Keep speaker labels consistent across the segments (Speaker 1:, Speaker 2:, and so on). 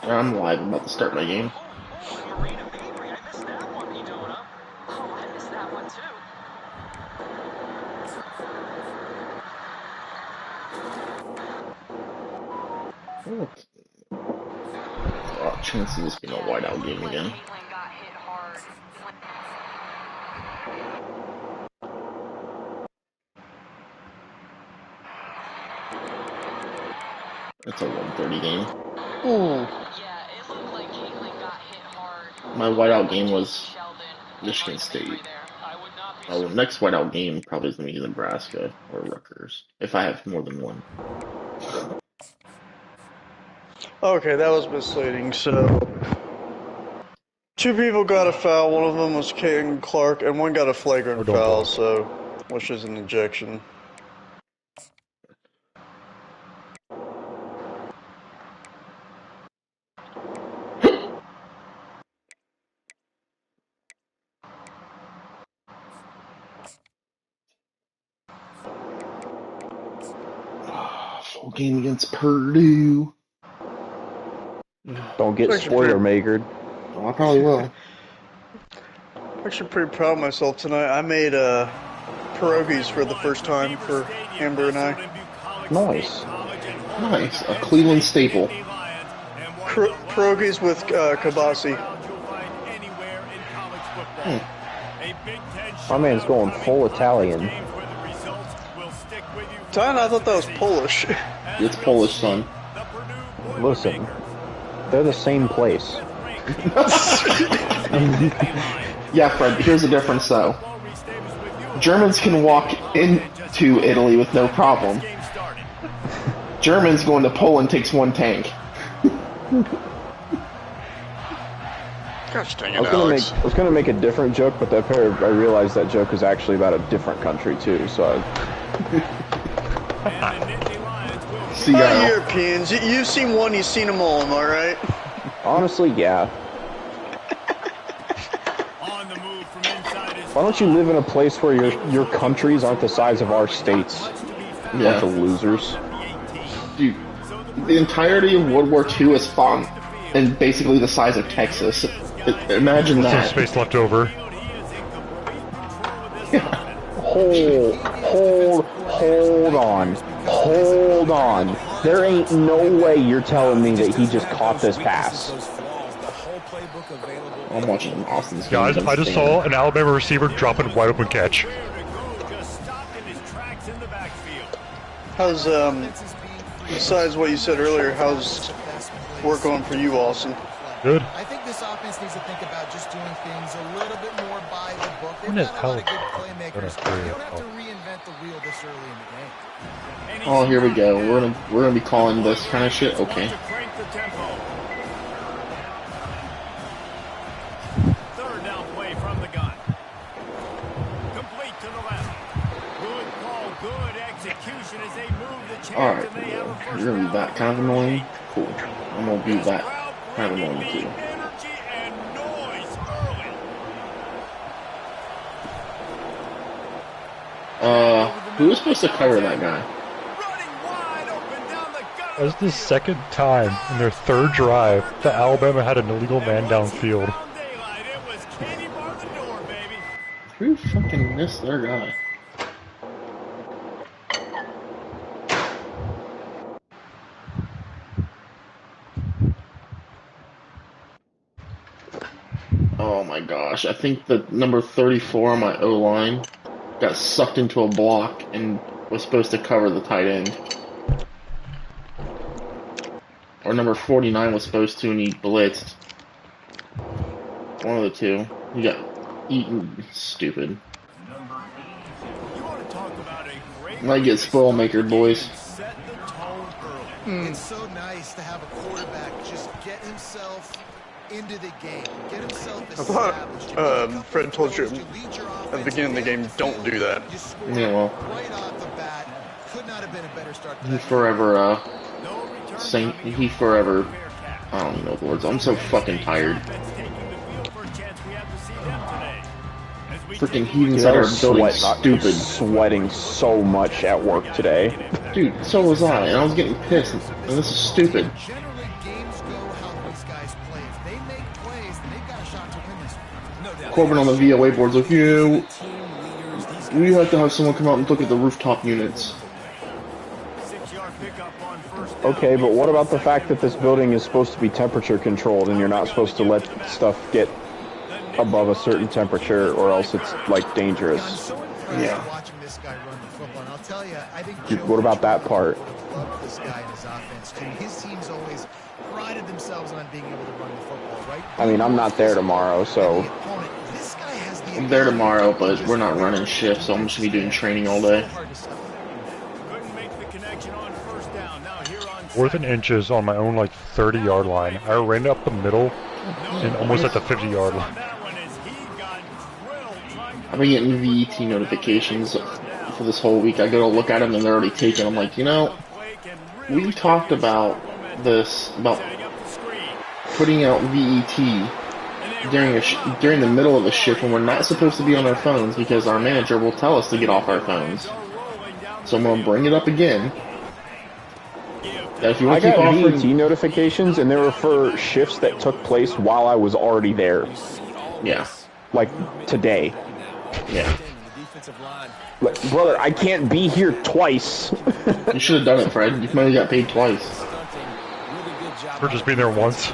Speaker 1: I'm live. I'm about to start my game. Oh, chance of this being a whiteout game again. It's a 1:30 game.
Speaker 2: Ooh.
Speaker 1: My whiteout game was Michigan State. Oh, next whiteout game probably is going to be Nebraska or Rutgers, if I have more than one.
Speaker 2: Okay, that was misleading. So, two people got a foul. One of them was Caden Clark, and one got a flagrant foul. So, which is an ejection.
Speaker 1: Full game against Purdue.
Speaker 3: Don't get spoiler makered.
Speaker 1: Oh, I probably will.
Speaker 2: I'm actually pretty proud of myself tonight. I made pierogies for the first time for Amber and I.
Speaker 3: Nice.
Speaker 1: Nice. A Cleveland staple.
Speaker 2: Pierogies with kibasi.
Speaker 3: My man's going full Italian.
Speaker 2: Don, I thought that was Polish.
Speaker 1: It's Polish, son.
Speaker 3: Listen, they're the same place.
Speaker 1: Yeah, Fred, here's the difference, though. Germans can walk into Italy with no problem. Germans going to Poland takes one tank.
Speaker 2: Gosh dang it,
Speaker 3: I was gonna make a different joke, but I realized that joke is actually about a different country too. So.
Speaker 2: Europeans, you've seen one, you've seen them all. Am I right?
Speaker 3: Honestly, yeah. Why don't you live in a place where your countries aren't the size of our states?
Speaker 1: Yeah.
Speaker 3: Bunch of losers.
Speaker 1: Dude, the entirety of World War II is fought in basically the size of Texas. Imagine that.
Speaker 4: Some space left over.
Speaker 1: Yeah.
Speaker 3: Hold on. There ain't no way you're telling me that he just caught this pass.
Speaker 1: I'm watching Austin's
Speaker 4: game. Guys, I just saw an Alabama receiver drop a wide open catch.
Speaker 2: How's, besides what you said earlier, how's work going for you, Austin?
Speaker 4: Good.
Speaker 5: I think this offense needs to think about just doing things a little bit more by the book.
Speaker 4: When is hell?
Speaker 5: They don't have to reinvent the wheel this early in the game.
Speaker 1: Oh, here we go. We're gonna be calling this kind of shit. Okay.
Speaker 6: Third down play from the gun. Complete to the left. Good call, good execution as they move the chains.
Speaker 1: All right, you're gonna be that kind of annoying. Cool. I'm gonna be that kind of annoying too. Who was supposed to cover that guy?
Speaker 4: That was the second time in their third drive that Alabama had an illegal man downfield.
Speaker 1: Who fucking missed their guy? Oh my gosh, I think the number 34 on my O-line got sucked into a block and was supposed to cover the tight end. Or number 49 was supposed to and he blitzed. One of the two. He got eaten. Stupid. Might get spoil maker, boys.
Speaker 5: It's so nice to have a quarterback just get himself into the game, get himself established.
Speaker 2: I thought Fred told you at the beginning of the game, don't do that.
Speaker 1: Yeah, well.
Speaker 5: Right off the bat, could not have been a better start.
Speaker 1: He forever, he forever, I don't know the words, I'm so fucking tired. Freaking heat inside our building, stupid.
Speaker 3: Sweating so much at work today.
Speaker 1: Dude, so was I, and I was getting pissed, and this is stupid. Corbin on the VOA board's like, yeah, we have to have someone come out and look at the rooftop units.
Speaker 3: Okay, but what about the fact that this building is supposed to be temperature controlled and you're not supposed to let stuff get above a certain temperature or else it's like dangerous?
Speaker 1: Yeah.
Speaker 5: Watching this guy run the football, and I'll tell you, I think
Speaker 3: What about that part?
Speaker 5: loved this guy and his offense too. His teams always prided themselves on being able to run the football, right?
Speaker 3: I mean, I'm not there tomorrow, so...
Speaker 5: This guy has the
Speaker 1: I'm there tomorrow, but we're not running shifts, so I'm just gonna be doing training all day.
Speaker 6: Couldn't make the connection on first down. Now here on
Speaker 4: 4th and inches on my own like 30-yard line. I ran up the middle and almost at the 50-yard line.
Speaker 6: that one is he got drilled trying to
Speaker 1: I've been getting VET notifications for this whole week. I go to look at them and they're already taken. I'm like, you know,
Speaker 6: Blake and really
Speaker 1: we talked about this, about
Speaker 6: setting up the screen.
Speaker 1: putting out VET during the middle of the shift when we're not supposed to be on our phones because our manager will tell us to get off our phones. So I'm gonna bring it up again. That if you
Speaker 3: I
Speaker 1: want to keep
Speaker 3: got
Speaker 1: offering,
Speaker 3: VET notifications, and they were for shifts that took place while I was already there.
Speaker 1: yeah,
Speaker 3: Like, today.
Speaker 1: yeah,
Speaker 3: Like, brother, I can't be here twice.
Speaker 1: you should have done it, Fred. You might have got paid twice.
Speaker 4: For just being there once.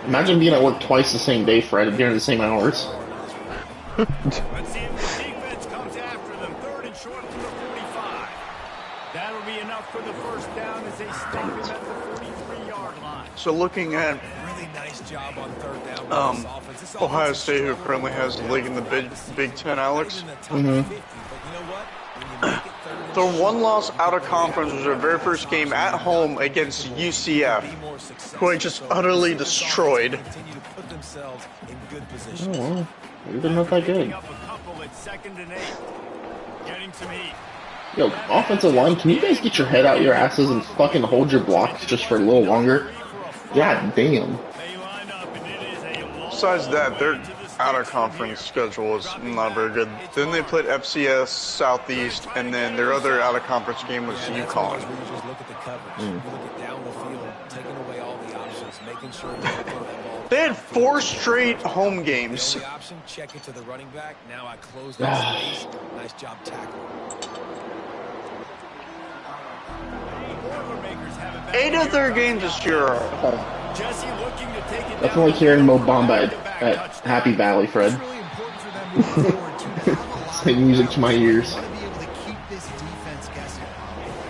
Speaker 1: Imagine being at work twice the same day, Fred, during the same hours.
Speaker 6: Let's see if the defense comes after them. 3rd and short from the 45. That'll be enough for the first down as they stop him at the 43-yard line.
Speaker 2: So looking at
Speaker 5: really nice job on 3rd down.
Speaker 2: Ohio State, who currently has the league in the Big Ten, Alex. Their one loss out of conference was their very first game at home against UCF, who I just utterly destroyed.
Speaker 1: Oh well, they're not that good.
Speaker 6: Up a couple at 2nd and 8. Getting some heat.
Speaker 1: Yo, offensive line, can you guys get your head out your asses and fucking hold your blocks just for a little longer? God damn.
Speaker 6: They line up and it is a long
Speaker 2: Besides that, their out-of-conference schedule is not very good. Then they played FCS Southeast, and then their other out-of-conference game was UConn. They had 4 straight home games.
Speaker 5: Check it to the running back. Now I close that space. Nice job tackling.
Speaker 2: 8 of their games this year are at home.
Speaker 6: Jesse looking to take it
Speaker 1: That's
Speaker 6: down.
Speaker 1: like hearing Mo Bamba at Happy Valley, Fred.
Speaker 5: It's really important for them moving forward to have a lot
Speaker 1: It's like music to my ears.
Speaker 5: to be able to keep this defense guessing.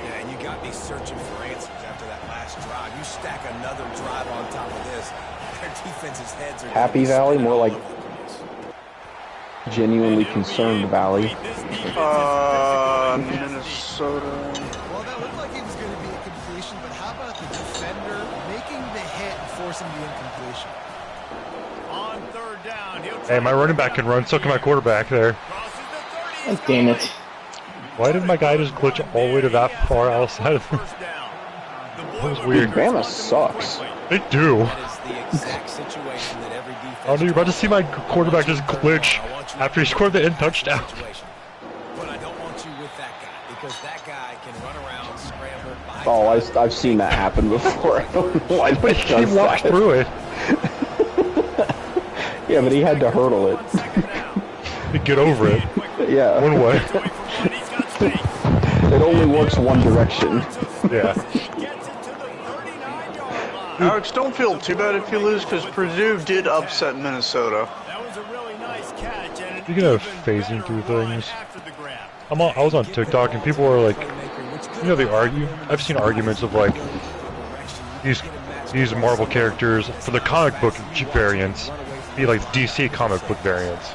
Speaker 7: Yeah, and you got me searching for answers after that last drive. You stack another drive on top of this, their defense's heads are
Speaker 3: Happy Valley, more like genuinely concerned Valley.
Speaker 2: Minnesota.
Speaker 5: Well, that looked like it was going to be a completion, but how about the defender making the hit and forcing the incompletion?
Speaker 6: On 3rd down, he'll
Speaker 4: Hey, my running back can run, so can my quarterback there.
Speaker 6: crosses the 30.
Speaker 1: God damn it.
Speaker 4: Why did my guy just glitch all the way to that far outside of the...
Speaker 6: First down.
Speaker 4: That was weird.
Speaker 3: Bama sucks.
Speaker 4: They do.
Speaker 7: That is the exact situation that every defense.
Speaker 4: Oh, you're about to see my quarterback just glitch after he scored the end touchdown.
Speaker 7: But I don't want you with that guy because that guy can run around, scramble, buy
Speaker 3: Oh, I've seen that happen before. I don't know why
Speaker 4: But
Speaker 3: he
Speaker 4: he
Speaker 3: does
Speaker 4: walked
Speaker 3: that.
Speaker 4: through it.
Speaker 3: Yeah, but he had to hurdle it.
Speaker 4: Get over it.
Speaker 3: Yeah.
Speaker 4: One way.
Speaker 3: It only works one direction.
Speaker 4: Yeah.
Speaker 6: Gets it to the 39-yard line.
Speaker 2: Alex, don't feel too bad if you lose, because Purdue did upset Minnesota.
Speaker 6: That was a really nice catch. And
Speaker 4: Speaking of
Speaker 6: even
Speaker 4: phasing
Speaker 6: better
Speaker 4: through
Speaker 6: run
Speaker 4: things,
Speaker 6: after the grab.
Speaker 4: I was on TikTok and people were like, you know, they argue. I've seen arguments of like these Marvel characters for the comic book variants be like DC comic book variants.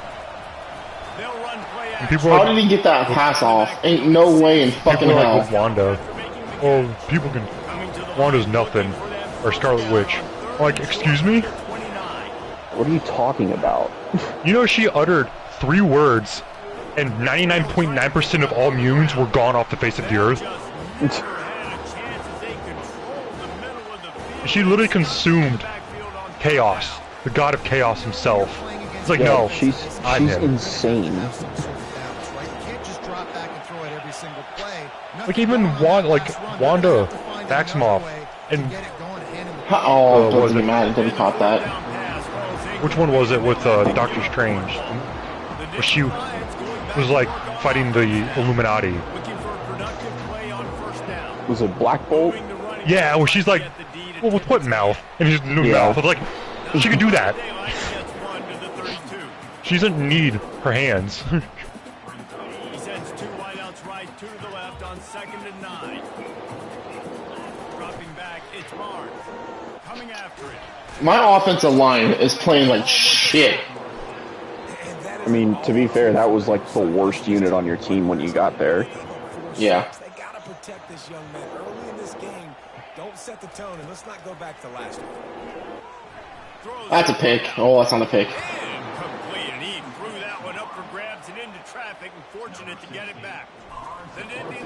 Speaker 6: They'll run play
Speaker 4: And
Speaker 6: action.
Speaker 4: people are
Speaker 1: How
Speaker 4: like,
Speaker 1: did he get that pass off? Ain't no way in fucking
Speaker 4: people are
Speaker 1: hell.
Speaker 4: like with Wanda. Oh, people can. Wanda's nothing, or Scarlet Witch. I'm like, excuse me?
Speaker 3: What are you talking about?
Speaker 4: You know she uttered 3 words, and 99.9% of all mutants were gone off the face of the earth. She literally consumed Chaos, the god of chaos himself. It's like,
Speaker 3: Yeah,
Speaker 4: no,
Speaker 3: she's
Speaker 4: I'm him.
Speaker 3: insane.
Speaker 5: You can't just drop back and throw it every single play.
Speaker 4: Like even Wanda, Maximoff, and
Speaker 1: Oh,
Speaker 4: was
Speaker 1: doesn't
Speaker 4: it?
Speaker 1: get mad until he caught that.
Speaker 4: Which one was it with Doctor Strange? Where she was like fighting the Illuminati.
Speaker 3: Was it Black Bolt?
Speaker 4: Yeah, where she's like, well, with what mouth? And she's new mouth. It's like, she could do that. She doesn't need her hands.
Speaker 6: He sends 2 wideouts right, 2 to the left on 2nd and 9. Dropping back, it's Barnes. Coming after it.
Speaker 1: My offensive line is playing like shit.
Speaker 3: I mean, to be fair, that was like the worst unit on your team when you got there.
Speaker 1: Yeah.
Speaker 7: They gotta protect this young man early in this game. Don't set the tone, and let's not go back to last week.
Speaker 1: That's a pick. Oh, that's not a pick.
Speaker 6: Incomplete, and he threw that one up for grabs and into traffic, and fortunate to get it back.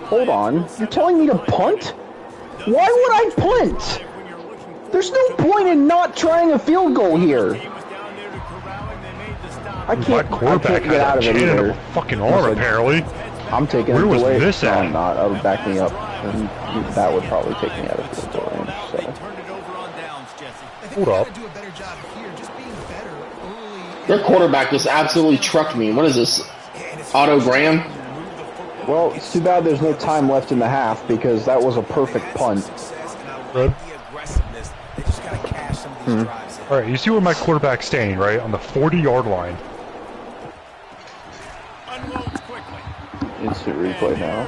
Speaker 3: Hold on, you're telling me to punt? Why would I punt? There's no point in not trying a field goal here. I can't get out of it either.
Speaker 4: Fucking arm, apparently.
Speaker 3: I'm taking
Speaker 4: Where
Speaker 3: it
Speaker 4: was
Speaker 3: away.
Speaker 4: this
Speaker 3: No,
Speaker 4: at?
Speaker 3: I'm not. I would back me up. And that would probably take me out of field goal range. So.
Speaker 4: Hold up.
Speaker 1: Their quarterback just absolutely trucked me. What is this? Otto Graham?
Speaker 3: Well, it's too bad there's no time left in the half because that was a perfect punt.
Speaker 4: Good. Alright, you see where my quarterback's staying, right? On the 40-yard line.
Speaker 3: Instant replay now.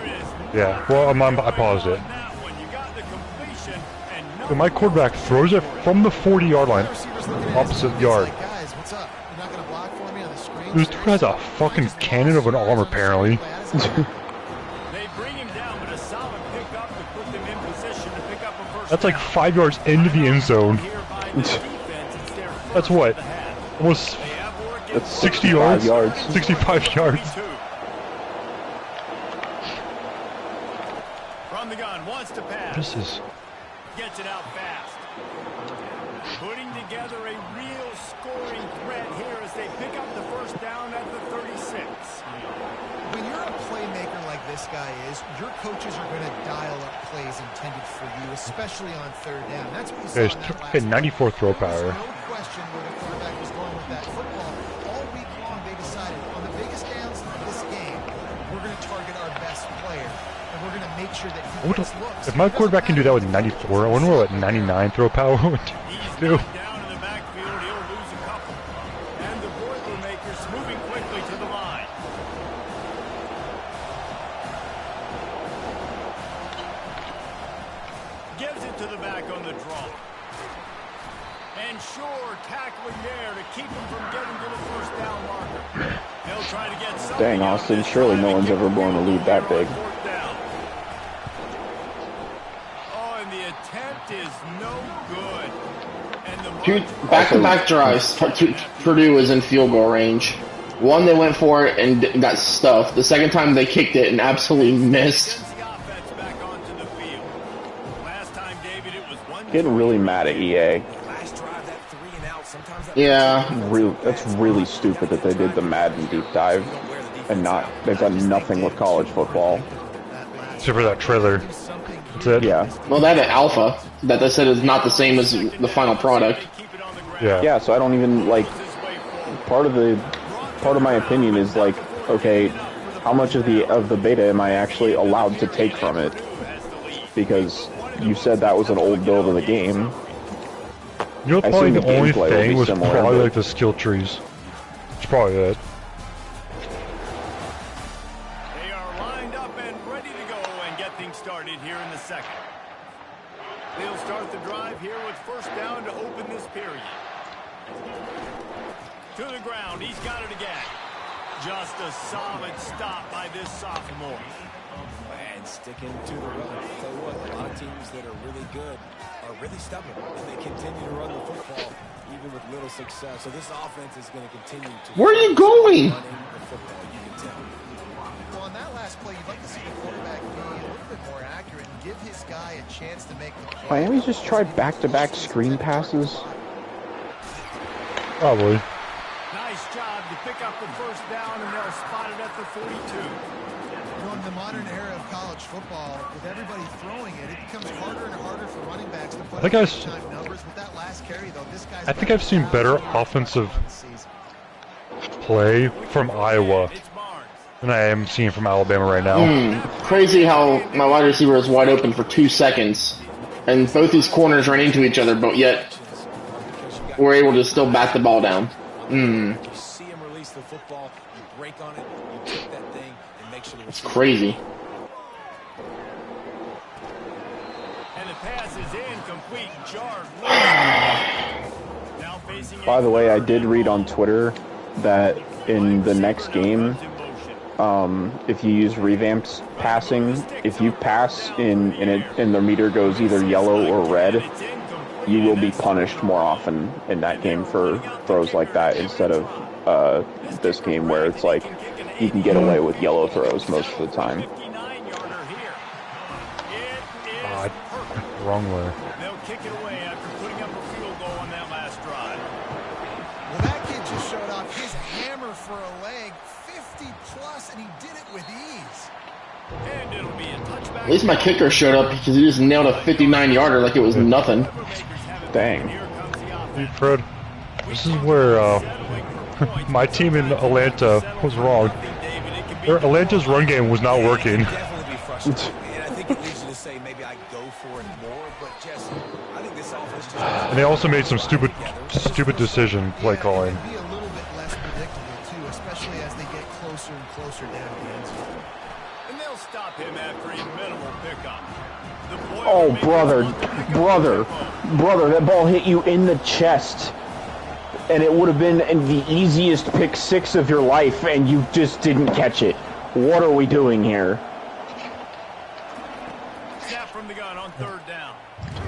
Speaker 4: Yeah, well, I paused it. So my quarterback throws it from the 40-yard line, opposite yard. This dude has a fucking cannon of an arm, apparently. That's like 5 yards into the end zone. That's what? Almost
Speaker 3: That's
Speaker 4: 60 yards? 65 yards.
Speaker 6: From the gun, wants to pass.
Speaker 4: This is...
Speaker 6: Gets it out fast. Putting together a real scoring threat here as they pick up the first down at the 36.
Speaker 5: When you're a playmaker like this guy is, your coaches are going to dial up plays intended for you, especially on 3rd down. That's what we saw in that last
Speaker 4: 94 throw power.
Speaker 5: There's no question where the quarterback was going with that football. All week long, they decided on the biggest downs of this game, we're going to target our best player, and we're going to make sure that he gets looks.
Speaker 4: If my quarterback can do that with 94, I wonder what 99 throw power would do.
Speaker 6: Down in the backfield, he'll lose a couple. And the Boilermakers moving quickly to the line. Gives it to the back on the draw. And Shore tackling there to keep him from getting to the first down marker. They'll try to get something.
Speaker 3: Dang, Austin, surely no one's ever blown a lead that big.
Speaker 6: Oh, and the attempt is no good. And the
Speaker 1: Two back-to-back drives. Purdue was in field goal range. One, they went for it and got stuffed. The second time, they kicked it and absolutely missed.
Speaker 3: Getting really mad at EA.
Speaker 1: Yeah.
Speaker 3: That's really stupid that they did the Madden deep dive and not. They've done nothing with college football.
Speaker 4: Except for that trailer. That's it.
Speaker 3: Yeah.
Speaker 1: Well, that alpha that they said is not the same as the final product.
Speaker 4: Yeah.
Speaker 3: Yeah. So I don't even like. Part of my opinion is like, okay, how much of the beta am I actually allowed to take from it? Because you said that was an old build of the game.
Speaker 4: You know,
Speaker 3: I
Speaker 4: probably
Speaker 3: assume
Speaker 4: the
Speaker 3: the
Speaker 4: only
Speaker 3: gameplay will
Speaker 4: thing
Speaker 3: be
Speaker 4: was
Speaker 3: similar,
Speaker 4: probably
Speaker 3: but-
Speaker 4: like the skill trees. It's probably it.
Speaker 6: They are lined up and ready to go and get things started here in the second. They'll start the drive here with first down to open this period. To the ground, he's got it again. Just a solid stop by this sophomore.
Speaker 7: And sticking to the run. So what, a lot of teams that are really good are really stubborn, and they continue to run the football even with little success. So this offense is going to continue to...
Speaker 1: Where are you going?
Speaker 7: Running the football, you can tell.
Speaker 5: Well, on that last play, you'd like to see the quarterback be a little bit more accurate and give his guy a chance to make the play.
Speaker 3: Miami just tried back-to-back screen passes.
Speaker 4: Probably.
Speaker 6: Nice job to pick up the first down, and they'll spot it at the 42.
Speaker 5: You know, in the modern era of college football, with everybody throwing it, it becomes harder and harder for running backs to put
Speaker 4: think
Speaker 5: up
Speaker 4: I
Speaker 5: big-time numbers. With that last carry, though, this guy
Speaker 4: I think I've seen better offensive play from Iowa than I am seeing from Alabama right now.
Speaker 1: Crazy how my wide receiver was wide open for 2 seconds, and both these corners ran into each other, but yet we're able to still bat the ball down.
Speaker 7: You see him release the football, you break on it, you take that thing, and make sure
Speaker 1: It's crazy.
Speaker 6: And the pass is incomplete. Jar. Now facing.
Speaker 3: By the way, I did read on Twitter that in the next game, if you use revamped passing, if you pass and the meter goes either yellow or red, you will be punished more often in that game for throws like that instead of this game where it's like you can get away with yellow throws most of the time.
Speaker 4: Wrong way.
Speaker 6: They'll kick it away after putting up a field goal on that last drive.
Speaker 5: Well, that kid just showed off his hammer for a leg, 50 plus, and he did it with ease.
Speaker 6: And it'll be a touchback.
Speaker 1: At least my kicker showed up because he just nailed a 59-yarder like it was nothing.
Speaker 3: Dang.
Speaker 4: Hey, Fred, this is where my team in Atlanta was wrong. Atlanta's run game was not working.
Speaker 7: definitely be frustrating. And I think it leads you to say maybe I go for it more, but Jesse, I think this offense just...
Speaker 4: And they also made some stupid decision play calling.
Speaker 5: Be a little bit less predictable too, especially as they get closer and closer down the end zone.
Speaker 6: And they'll stop him after a minimal pickup.
Speaker 3: Oh, brother, that ball hit you in the chest. And it would have been the easiest pick six of your life, and you just didn't catch it. What are we doing here?
Speaker 6: Snap from the gun on third down.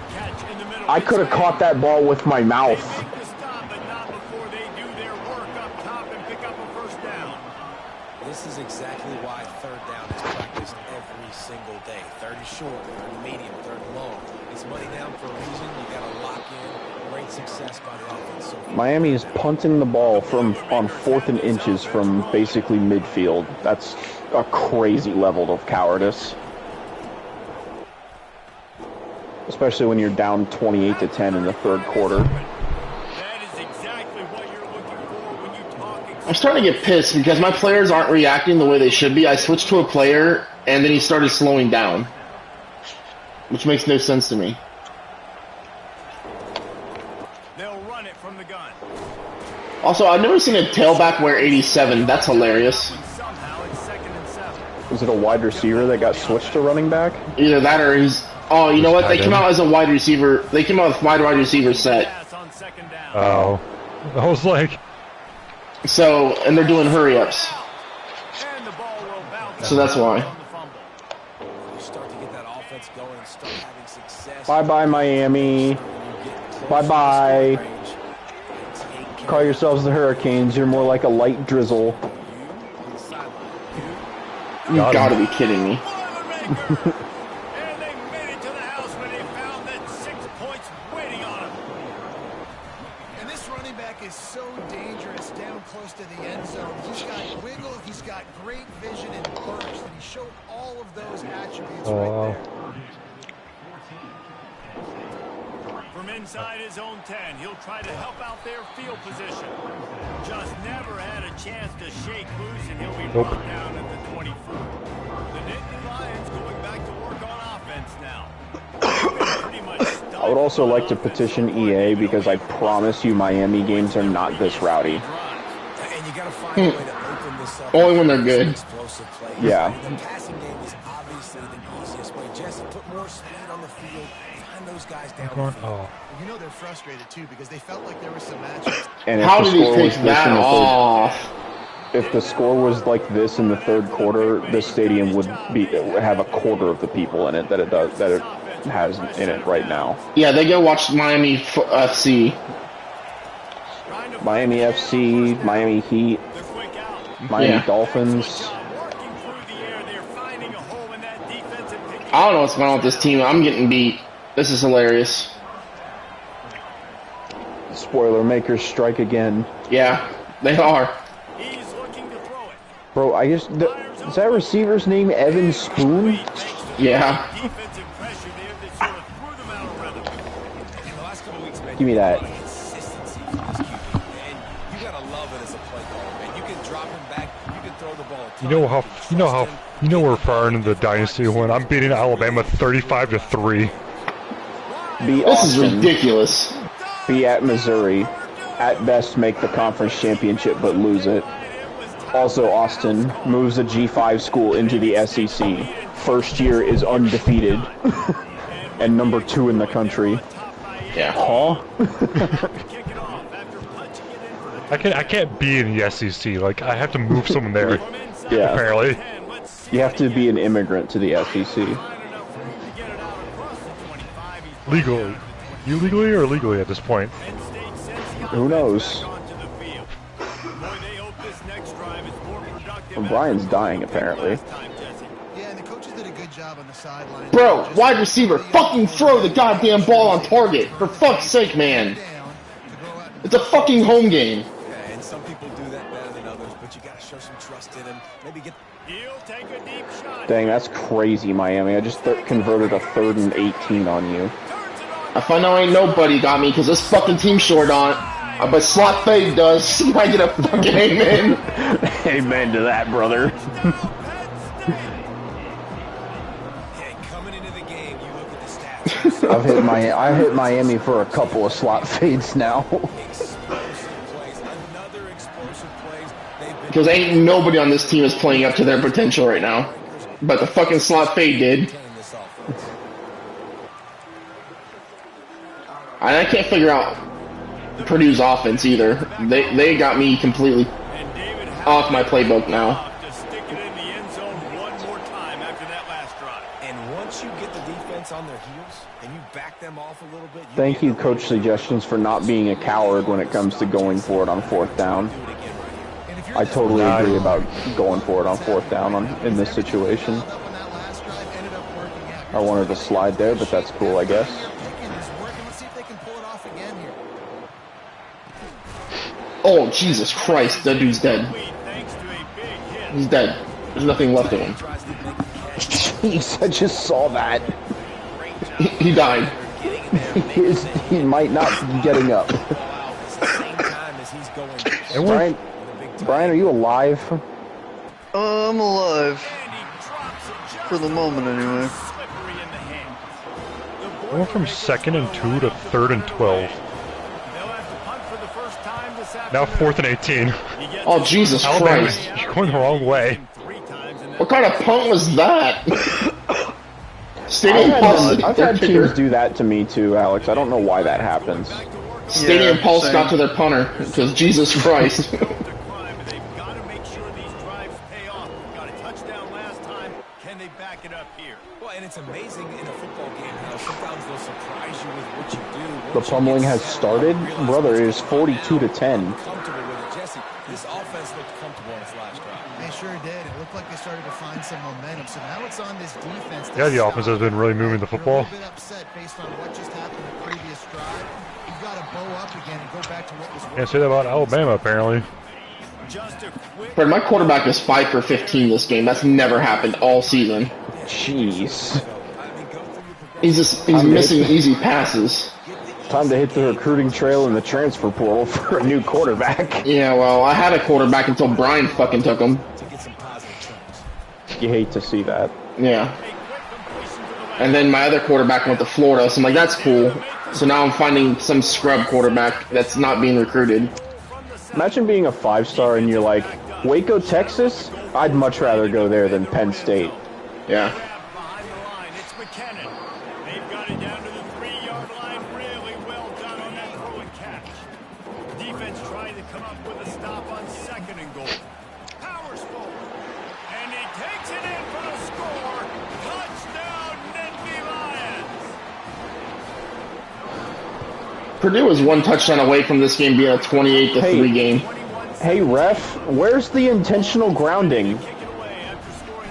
Speaker 6: Catch in the middle.
Speaker 3: I could have caught that ball with my mouth.
Speaker 6: They make the stop, but not before they do their work up top and pick up a first down.
Speaker 7: This is exactly why third down is practiced every single day. Third is short, third medium, third long. It's money down for a reason. You got to lock in. Great success by the offense. So
Speaker 3: Miami is punting the ball on 4th and inches from basically midfield. That's a crazy level of cowardice. Especially when you're down 28-10 in the third quarter.
Speaker 6: That is exactly what you're looking for when you talk.
Speaker 1: I'm starting to get pissed because my players aren't reacting the way they should be. I switched to a player, and then he started slowing down. Which makes no sense to me.
Speaker 6: They'll run it from the gun.
Speaker 1: Also, I've never seen a tailback wear 87. That's hilarious.
Speaker 6: Somehow it's 2nd and 7.
Speaker 3: Was it a wide receiver that got switched to running back?
Speaker 1: Either that or he's... Oh, you know what? They came out as a wide receiver. They came out with wide receiver set.
Speaker 6: Pass on 2nd down.
Speaker 4: Oh. I was like...
Speaker 1: So, and they're doing hurry-ups.
Speaker 6: And the ball will bounce.
Speaker 1: So that's why.
Speaker 6: On the fumble.
Speaker 7: you start to get that offense going and start having success.
Speaker 3: Bye-bye, Miami. Bye-bye. Call yourselves the Hurricanes. You're more like a light drizzle.
Speaker 1: You gotta be kidding me.
Speaker 6: And they made it to the house when they found that 6 points waiting on them.
Speaker 5: And this running back is so dangerous down close to the end zone. He's got wiggle, he's got great vision and burst, and he showed all of those attributes right there.
Speaker 6: From inside his own 10, he'll try to help out their field position. Just never had a chance to shake loose, and he'll be brought down at the 24. The Nittany Lions going back to work on offense now.
Speaker 3: I would also like to petition EA because I promise you Miami games are not this rowdy.
Speaker 7: And you got to find a way to open this up.
Speaker 1: Only when they're good.
Speaker 7: Explosive play.
Speaker 3: Yeah.
Speaker 7: The passing game is obviously the easiest way. Jesse, put more speed on the field. Find those guys down the field.
Speaker 4: Oh.
Speaker 5: You know they're frustrated too because they felt like there were some matchups.
Speaker 3: And if
Speaker 1: How
Speaker 3: the
Speaker 1: did he
Speaker 3: score
Speaker 1: take
Speaker 3: was this
Speaker 1: that
Speaker 3: in the third,
Speaker 1: off?
Speaker 3: if the score was like this in the third quarter, this stadium would have a quarter of the people in it that it has in it right now.
Speaker 1: Yeah, they go watch Miami FC.
Speaker 3: Miami FC, Miami Heat, Miami Dolphins.
Speaker 1: I don't know what's going on with this team. I'm getting beat. This is hilarious.
Speaker 3: Spoiler makers strike again.
Speaker 1: Yeah, they are.
Speaker 6: He's looking to throw it.
Speaker 3: Bro, I guess is that receiver's name Evan Spoon?
Speaker 1: Yeah.
Speaker 6: Defensive pressure there that sort of threw them out of rhythm.
Speaker 7: In the last couple weeks, man,
Speaker 3: Give me that.
Speaker 7: consistency it as a play caller, man. You can drop him back. You can throw the ball.
Speaker 4: You know we're far into the dynasty when I'm beating Alabama 35-3.
Speaker 3: Be
Speaker 1: This is
Speaker 3: Austin.
Speaker 1: ridiculous.
Speaker 3: Be at Missouri. At best, make the conference championship, but lose it. Also, Austin moves a G5 school into the SEC. First year is undefeated. And number 2 in the country.
Speaker 1: Yeah.
Speaker 3: Huh?
Speaker 4: I can't be in the SEC. Like, I have to move someone there.
Speaker 3: Yeah.
Speaker 4: Apparently.
Speaker 3: You have to be an immigrant to the SEC.
Speaker 4: Legally. Illegally or legally at this point?
Speaker 3: Who knows? Well, Brian's dying, apparently.
Speaker 5: Yeah, and the coaches did a good job on the sideline.
Speaker 1: Bro, wide receiver, fucking throw the goddamn ball on target. For fuck's sake, man. It's a fucking home game.
Speaker 7: Yeah, and some people do that better than others, but you got to show some trust in him. Maybe get.
Speaker 6: He'll take a deep shot.
Speaker 3: Dang, that's crazy, Miami. I just converted a 3rd and 18 on you.
Speaker 1: I find out ain't nobody got me because this fucking team's short on it. But slot fade does. I get a fucking amen.
Speaker 3: Amen to that, brother.
Speaker 7: Hey, coming into the game, you look at the stats.
Speaker 3: I've hit Miami for a couple of slot fades now.
Speaker 7: Another explosive plays.
Speaker 1: Because ain't nobody on this team is playing up to their potential right now. But the fucking slot fade did. And I can't figure out Purdue's offense either. They got me completely off my playbook now.
Speaker 7: And once you get the defense on their heels and you back them off a little bit.
Speaker 3: Thank you, Coach Suggestions, for not being a coward when it comes to going for it on 4th down. I totally agree about going for it on 4th down in this situation. I wanted to slide there, but that's cool, I guess.
Speaker 1: Oh, Jesus Christ, that dude's dead. He's dead. There's nothing left of him.
Speaker 3: Jeez, I just saw that.
Speaker 1: He died.
Speaker 3: He might not be getting up. Brian, are you alive?
Speaker 2: I'm alive. For the moment, anyway.
Speaker 4: I went from 2nd and 2 to 3rd and 12. Now 4th and 18.
Speaker 1: Oh, Jesus
Speaker 4: Alabama,
Speaker 1: Christ.
Speaker 4: you're going the wrong way.
Speaker 1: What kind of punt was that? Stadium Pulse.
Speaker 3: I've had teams do that to me too, Alex. I don't know why that happens.
Speaker 1: Stadium Pulse got to their punter because Jesus Christ.
Speaker 7: And it's amazing in a football game how sometimes they'll surprise you with what you do.
Speaker 3: The pummeling has started? Brother, it is 42-10.
Speaker 7: Comfortable with it, Jesse. This offense looked comfortable on its last drive.
Speaker 5: They sure did. It looked like they started to find some momentum. So now it's on this defense.
Speaker 4: Yeah, the offense has been really moving the football.
Speaker 5: A bit upset based on what just happened the previous drive. You've got to bow up again and go back to what was working.
Speaker 4: Can't say that about Alabama, apparently.
Speaker 1: Fred, my quarterback is 5 for 15 this game. That's never happened all season.
Speaker 3: Jeez.
Speaker 1: He's missing easy passes.
Speaker 3: Time to hit the recruiting trail and the transfer portal for a new quarterback.
Speaker 1: Yeah, well, I had a quarterback until Brian fucking took him.
Speaker 3: You hate to see that.
Speaker 1: Yeah. And then my other quarterback went to Florida, so I'm like, that's cool. So now I'm finding some scrub quarterback that's not being recruited.
Speaker 3: Imagine being a 5-star and you're like, Waco, Texas? I'd much rather go there than Penn State.
Speaker 1: Yeah.
Speaker 6: Behind the line, it's McKinnon. They've got it down to the 3-yard line. Really well done on that throw and catch. Defense trying to come up with a stop on 2nd and goal. Powers forward. And he takes it in for the score. Touchdown, Nittany Lions.
Speaker 1: Purdue is one touchdown away from this game being a 28-3 game.
Speaker 3: Hey, ref, where's the intentional grounding?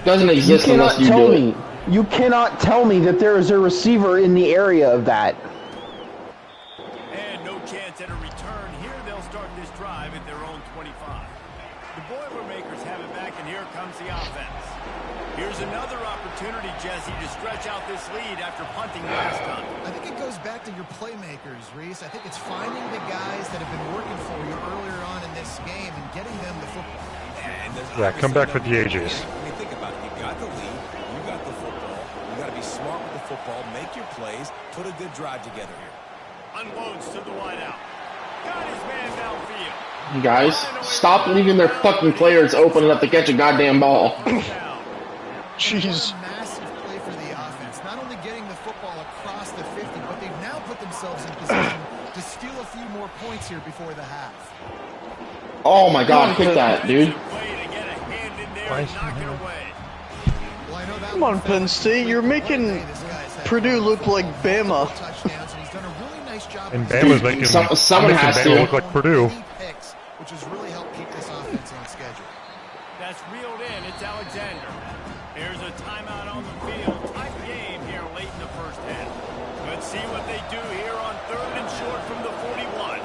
Speaker 1: Doesn't exist unless you do it.
Speaker 3: You cannot tell me that there is a receiver in the area of that.
Speaker 6: And no chance at a return. Here they'll start this drive at their own 25. The Boilermakers have it back, and here comes the offense. Here's another opportunity, Jesse, to stretch out this lead after punting last time.
Speaker 5: I think it goes back to your playmakers, Reese. I think it's finding the guys that have been working for you earlier on in this game and getting them the football.
Speaker 4: Yeah, come back for the AJs.
Speaker 7: I mean, think about it. You got the lead. You got the football. You got to be smart with the football. Make your plays. Put a good drive together here.
Speaker 6: Unloads to the wideout. Got his man downfield.
Speaker 1: You guys, stop leaving their fucking players open enough to catch a goddamn ball.
Speaker 2: Jeez.
Speaker 5: Massive play for the offense. Not only getting the football across the 50, but they've now put themselves in position to steal a few more points here before the half.
Speaker 1: Oh my god, pick that, dude.
Speaker 2: Come on, Penn State. You're making Purdue look like Bama.
Speaker 4: And Bama's making,
Speaker 1: someone has
Speaker 4: Bama
Speaker 1: to
Speaker 4: look like Purdue.
Speaker 5: Which has really helped keep this offense on schedule.
Speaker 6: That's reeled in. It's Alexander. There's a timeout on the field. Tight game here late in the first half. Let's see what they do here on 3rd and short from the 41.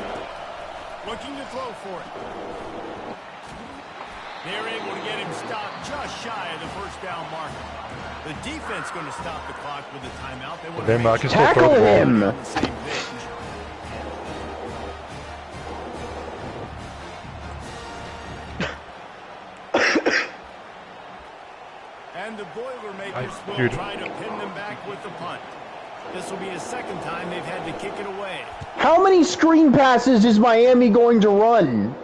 Speaker 6: Looking to throw for it. They're able to get him stopped just shy of the first down marker. The defense going to stop the clock with a timeout. They want to
Speaker 3: Tackle him!
Speaker 6: And the Boilermakers will try to pin them back with the punt. This will be the second time they've had to kick it away.
Speaker 3: How many screen passes is Miami going to run?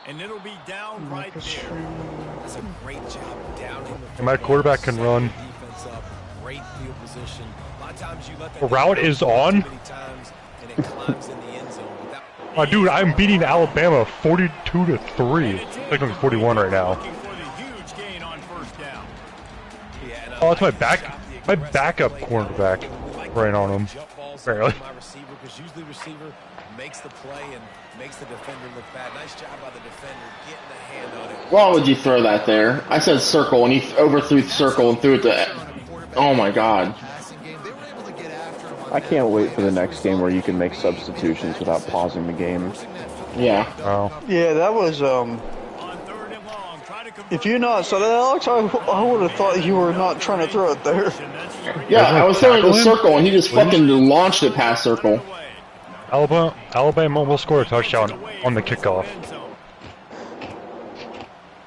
Speaker 6: And it'll be down right there.
Speaker 7: That's a great job downing the
Speaker 4: And my quarterback can run.
Speaker 7: defense up. Great field position. A lot of times you let
Speaker 4: The route is on.
Speaker 7: many times and it climbs in the end zone without
Speaker 4: Oh, dude, I'm beating Alabama 42-3. I think I'm 41 right now.
Speaker 6: Looking for the huge gain on first down.
Speaker 4: Oh, that's my backup cornerback right on him. Barely.
Speaker 7: My receiver, because usually receiver makes the play and makes the defender look bad. Nice job by the defender getting a hand on it.
Speaker 1: Why would you throw that there? I said circle, and he overthrew circle and threw it to... Oh my god.
Speaker 3: I can't wait for the next game where you can make substitutions without pausing the game.
Speaker 1: Yeah.
Speaker 4: Oh.
Speaker 2: Yeah, that was,
Speaker 6: On 3rd and long, try to convert
Speaker 2: if you not said that, Alex, I would have thought you were not trying to throw it there.
Speaker 1: Yeah, I was throwing it to
Speaker 4: Tackle him?
Speaker 1: circle, and he just fucking launched it past circle.
Speaker 4: Alabama almost scored a touchdown on the kickoff.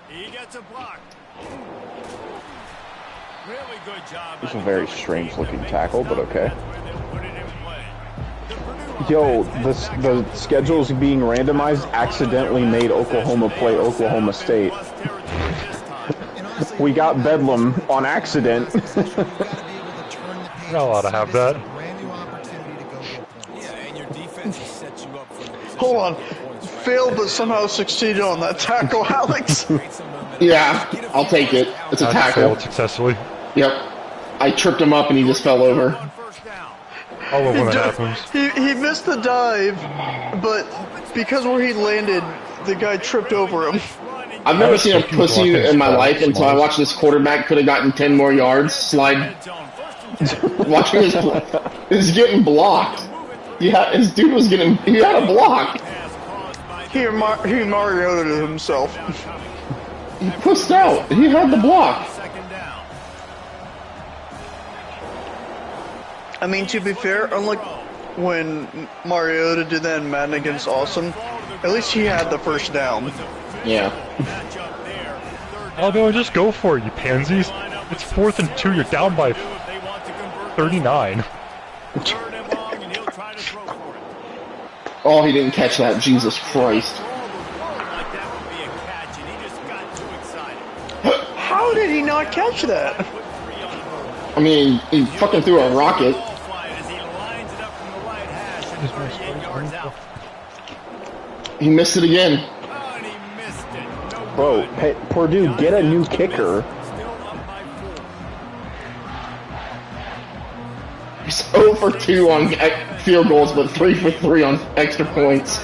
Speaker 6: He gets a block. Really good job.
Speaker 3: It's a very strange looking tackle, but okay. Yo, the schedules being randomized accidentally made Oklahoma play Oklahoma State. We got Bedlam on accident.
Speaker 4: You're not allowed to have that.
Speaker 7: Yeah, and your defense has set you up for the
Speaker 2: Hold on. Failed but somehow succeeded on that tackle, Alex.
Speaker 1: Yeah, I'll take it. It's a
Speaker 4: I
Speaker 1: tackle.
Speaker 4: failed successfully.
Speaker 1: Yep. I tripped him up and he just fell over.
Speaker 4: I love when that happens.
Speaker 2: He missed the dive, but because where he landed, the guy tripped over him.
Speaker 1: I've never seen a pussy in my life until I watched this quarterback could have gotten 10 more yards slide. Watching his getting blocked. Yeah, his dude was getting, he had a block.
Speaker 2: He Mario'd himself.
Speaker 1: He pushed out. He had the block.
Speaker 2: I mean, to be fair, unlike when Mariota did that in Madden against Awesome, at least he had the first down.
Speaker 1: Yeah.
Speaker 4: Alabama, just go for it, you pansies. It's 4th and 2. You're down by 39.
Speaker 1: Oh, he didn't catch that. Jesus Christ.
Speaker 2: How did he not catch that?
Speaker 1: I mean, he fucking threw a rocket. He missed it again.
Speaker 3: Bro, hey, Purdue, get a new kicker.
Speaker 1: He's 0 for 2 on field goals, but 3 for 3 on extra points.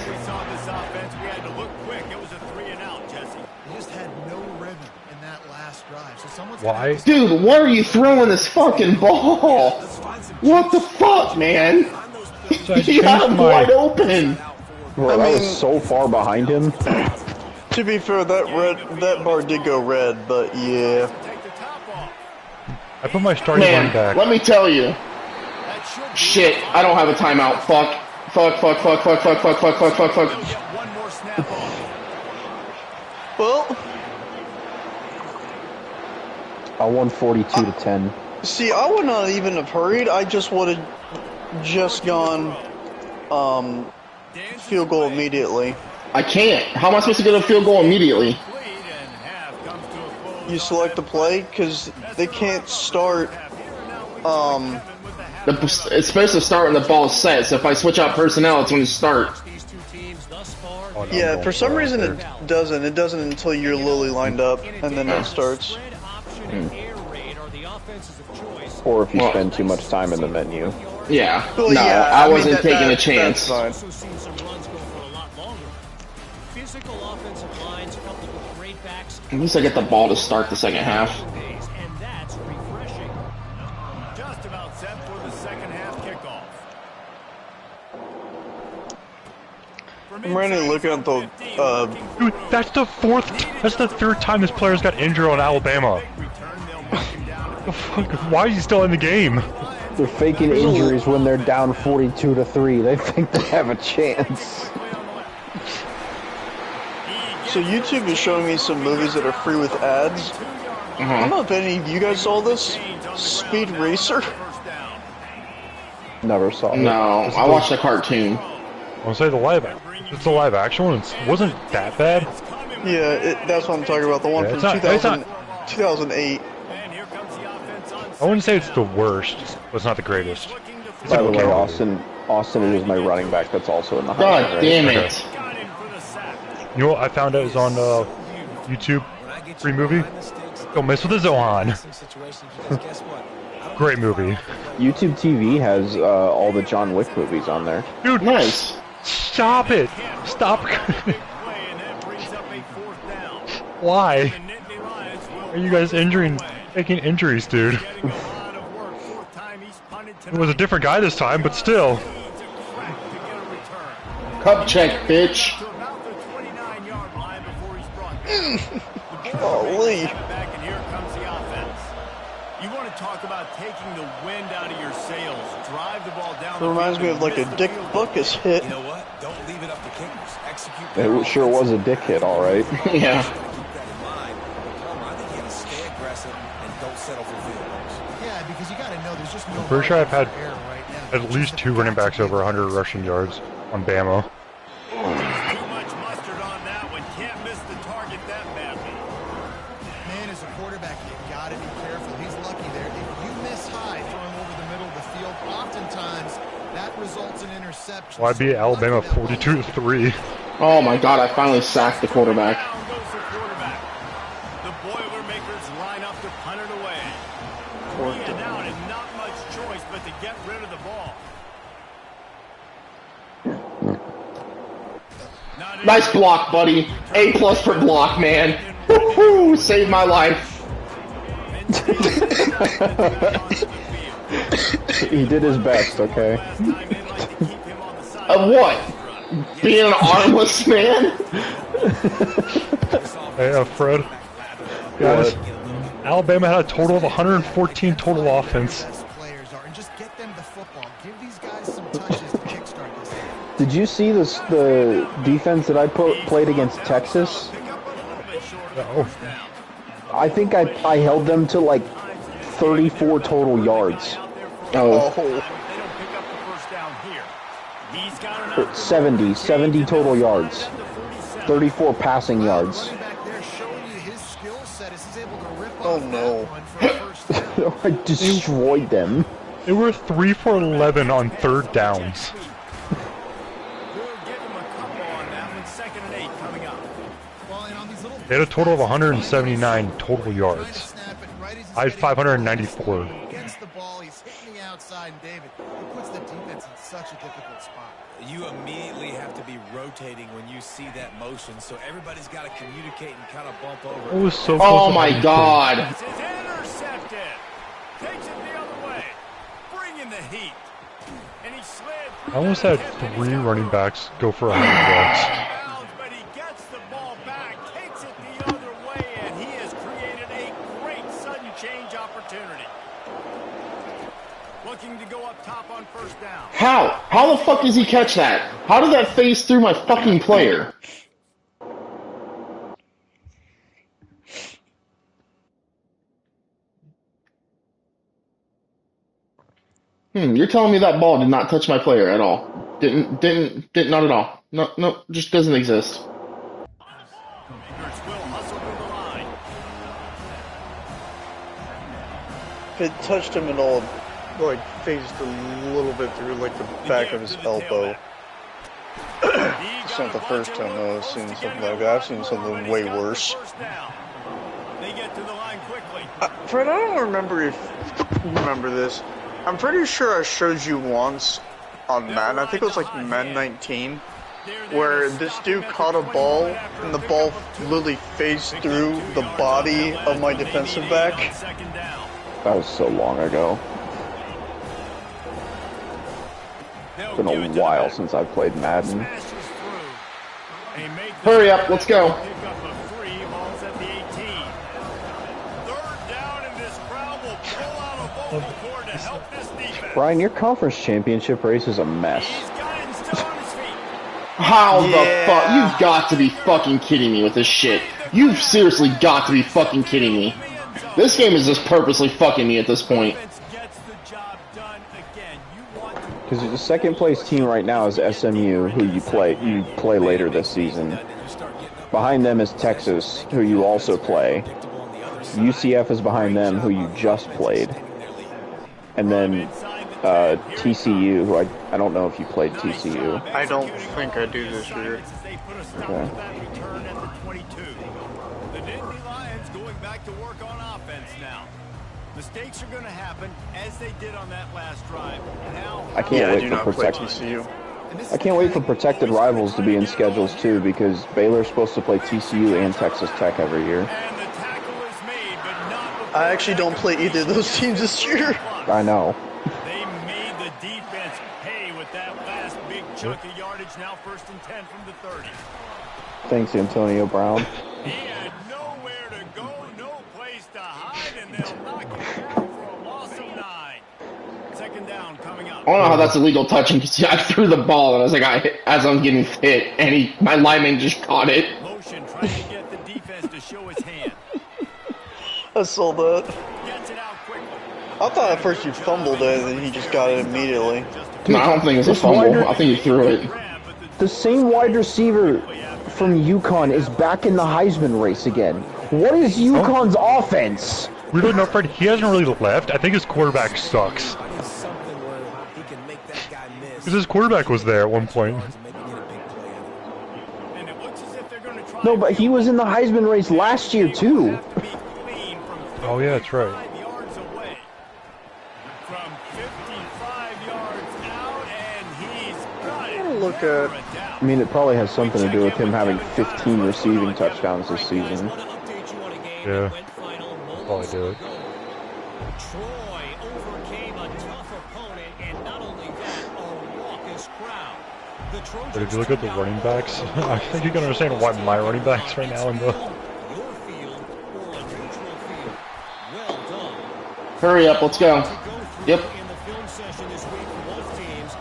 Speaker 4: Why?
Speaker 1: Dude, why are you throwing this fucking ball? What the fuck, man? He had him wide open.
Speaker 3: Bro, that was so far behind him.
Speaker 2: To be fair, that bar did go red, but yeah.
Speaker 4: I put my starting running
Speaker 1: Man,
Speaker 4: back.
Speaker 1: let me tell you. Shit, I don't have a timeout. Fuck. Fuck.
Speaker 2: Well,
Speaker 3: I won 42-10.
Speaker 2: see, I would not even have hurried. I just would have just gone field goal immediately.
Speaker 1: I can't. How am I supposed to get a field goal immediately?
Speaker 2: You select the play because they can't start.
Speaker 1: It's supposed to start when the ball is set. So if I switch out personnel, it's when it starts.
Speaker 4: Oh, no,
Speaker 2: Yeah,
Speaker 4: no,
Speaker 2: for some
Speaker 4: no,
Speaker 2: reason
Speaker 4: there.
Speaker 2: it doesn't. It doesn't until you're literally lined up, and then it starts.
Speaker 3: Or if you spend too much time in the menu.
Speaker 1: Yeah.
Speaker 2: Well,
Speaker 1: No,
Speaker 2: yeah,
Speaker 1: I
Speaker 2: mean,
Speaker 1: wasn't taking a chance.
Speaker 2: That's fine.
Speaker 1: At least I get the ball to start the second half.
Speaker 6: Just about set for the second half kickoff.
Speaker 2: I'm ready to look at the.
Speaker 4: Dude, that's the third time this player's got injured on Alabama. Why is he still in the game?
Speaker 3: They're faking injuries when they're down 42-3. They think they have a chance.
Speaker 2: So YouTube is showing me some movies that are free with ads. I don't know if any of you guys saw this. Speed Racer.
Speaker 3: Never saw it.
Speaker 1: No, I watched a cartoon.
Speaker 4: I want to say it's a live action one. It wasn't that bad.
Speaker 2: Yeah, that's what I'm talking about. The one
Speaker 4: Yeah,
Speaker 2: from
Speaker 4: it's not-
Speaker 2: 2008.
Speaker 4: I wouldn't say it's the worst, but it's not the greatest. It's
Speaker 3: By the
Speaker 4: okay.
Speaker 3: way, Austin is my running back that's also in the
Speaker 1: God
Speaker 3: highlight.
Speaker 1: damn
Speaker 4: Okay.
Speaker 1: it.
Speaker 4: You know what I found out is on YouTube, free movie. Don't mess with the Zohan. Great movie.
Speaker 3: YouTube TV has all the John Wick movies on there.
Speaker 4: Dude,
Speaker 1: Nice.
Speaker 4: stop it! Stop! Why? Are you guys taking injuries, dude? It was a different guy this time, but still.
Speaker 1: Cup check, bitch.
Speaker 2: Holy.
Speaker 6: You want to talk about taking the wind out of your sails. Drive the ball down.
Speaker 2: It reminds me of like a Dick Buckus hit.
Speaker 7: You know what? Don't leave it up to kickers. Execute.
Speaker 3: It sure was a dick hit, all right.
Speaker 1: Yeah.
Speaker 7: Keep that in mind. I think you got to stay aggressive and don't settle for field goals.
Speaker 5: Yeah, because you got to know there's just no.
Speaker 4: Pretty sure I've had
Speaker 5: air right now.
Speaker 4: at least 2 running backs over 100 rushing yards on Bama.
Speaker 6: Too much mustard on that one. Can't miss the target that badly.
Speaker 5: Man, as a quarterback, you got to be careful. He's lucky there. If you miss high throwing over the middle of the field, oftentimes that results in interceptions.
Speaker 4: Well, I beat Alabama 42-3.
Speaker 1: Oh my god, I finally sacked the quarterback.
Speaker 6: Down goes the quarterback. The Boilermakers line up to punt it away. 3 and out and not much choice but to get rid of the ball.
Speaker 1: Nice block, buddy. A+ per block, man. Woohoo! Saved my life.
Speaker 3: He did his best, okay?
Speaker 1: Of what? Being an armless man?
Speaker 4: Hey, Fred. Guys, Alabama had a total of 114 total offense.
Speaker 5: Players are, and just get them the football. Give these guys some touches to kickstart this game.
Speaker 3: Did you see the defense that I played against Texas?
Speaker 4: Oh,
Speaker 3: I think I held them to like 34 total yards.
Speaker 1: Oh.
Speaker 3: 70 total yards. 34 passing yards.
Speaker 5: Back there showing you his skill set as he's able to rip
Speaker 2: Oh,
Speaker 5: off
Speaker 2: no.
Speaker 5: that one for a first down.
Speaker 3: I destroyed them.
Speaker 4: they were 3 for 11 on 3rd downs.
Speaker 6: We'll give him a couple on that one. 2nd and 8 coming up.
Speaker 5: Well, and on these little
Speaker 4: They had a total of 179 total yards. I had 594.
Speaker 5: Gets the ball, he's hitting the outside, and David, it puts the defense in such a difficult spot.
Speaker 7: You immediately have to be rotating when you see that motion, so everybody's got to communicate and kind of bump over.
Speaker 4: It was so close.
Speaker 1: Oh
Speaker 4: to
Speaker 1: my
Speaker 4: being
Speaker 1: god.
Speaker 6: This is intercepted. Takes it the other way. Bringing the heat. And he slid.
Speaker 4: I almost had 3 running backs go for 100 yards.
Speaker 6: But he gets the ball back, takes it the other way, and he has created a great sudden change opportunity.
Speaker 1: How? How the fuck does he catch that? How did that phase through my fucking player? You're telling me that ball did not touch my player at all? Didn't, not at all. No, just doesn't exist.
Speaker 2: If it touched him at all, like, phased a little bit through, like, the back of his elbow. It's not the first time I've seen something like that. I've seen something way worse. Fred, I don't remember if you remember this. I'm pretty sure I showed you once on Madden, I think it was like Madden 19, where this dude caught a ball and the ball literally phased through the body of my defensive back.
Speaker 3: That was so long ago. It's been a while since I've played Madden.
Speaker 1: Hurry up, let's go.
Speaker 3: Brian, your conference championship race is a mess.
Speaker 1: How the fuck? You've got to be fucking kidding me with this shit. You've seriously got to be fucking kidding me. This game is just purposely fucking me at this point.
Speaker 3: Because the second place team right now is SMU, who you play later this season. Behind them is Texas, who you also play. UCF is behind them, who you just played. And then TCU, who I don't know if you played TCU.
Speaker 2: I don't think I do this year.
Speaker 3: Okay.
Speaker 6: The Nittany Lions going back to work on offense now. Mistakes are going to happen as they did on that last drive. Now,
Speaker 3: I can't wait for TCU. I can't wait for protected rivals to be in schedules too, because Baylor's supposed to play TCU and Texas Tech every year.
Speaker 2: I actually don't play either of those teams this year.
Speaker 3: I know.
Speaker 6: They made the defense pay with that last big chunk of yardage. Now 1st and 10 from the 30.
Speaker 3: Thanks, Antonio Brown.
Speaker 6: He had nowhere to go, no place to hide, and they'll knock him down for a loss of 9. 2nd down coming up.
Speaker 1: I don't know how that's illegal touching because I threw the ball and I was like, as I'm getting hit, and my lineman just caught it.
Speaker 6: Motion trying to get the defense to show his hand.
Speaker 2: I saw that.
Speaker 6: Gets it out quickly.
Speaker 2: I thought at first you fumbled it and then he just got it immediately.
Speaker 1: No, I don't think it was a fumble. I think he threw it.
Speaker 3: The same wide receiver from UConn is back in the Heisman race again. What is UConn's offense?
Speaker 4: Really, no, Fred, he hasn't really left. I think his quarterback sucks. Because his quarterback was there at one point.
Speaker 3: No, but he was in the Heisman race last year, too.
Speaker 4: Oh, yeah, that's right.
Speaker 2: Look at.
Speaker 3: I mean, it probably has something to do with him having 15 receiving touchdowns this season.
Speaker 4: Yeah, probably do it.
Speaker 8: Troy overcame a tough opponent, and not only that, a raucous crowd. The Trojans.
Speaker 4: But if you look at the running backs, I think you can understand why my running backs right now in the.
Speaker 8: Your field or a neutral field. Well done.
Speaker 1: Hurry up, let's go. Yep.
Speaker 8: In the film session this week for both teams,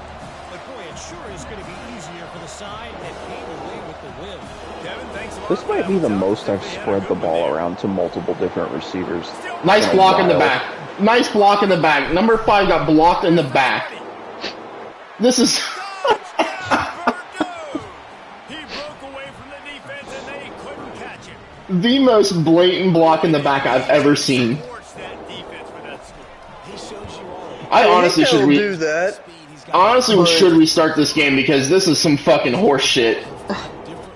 Speaker 8: but boy, it sure is going to be easier for the side that came away with the win. Kevin, thanks a lot.
Speaker 3: This might be the most I've spread the ball around to multiple different receivers.
Speaker 1: Nice block in the back. Nice block in the back. Number 5 got blocked in the back. This is... the most blatant block in the back I've ever seen. I honestly should
Speaker 2: do that.
Speaker 1: Honestly, should restart this game because this is some fucking horse shit.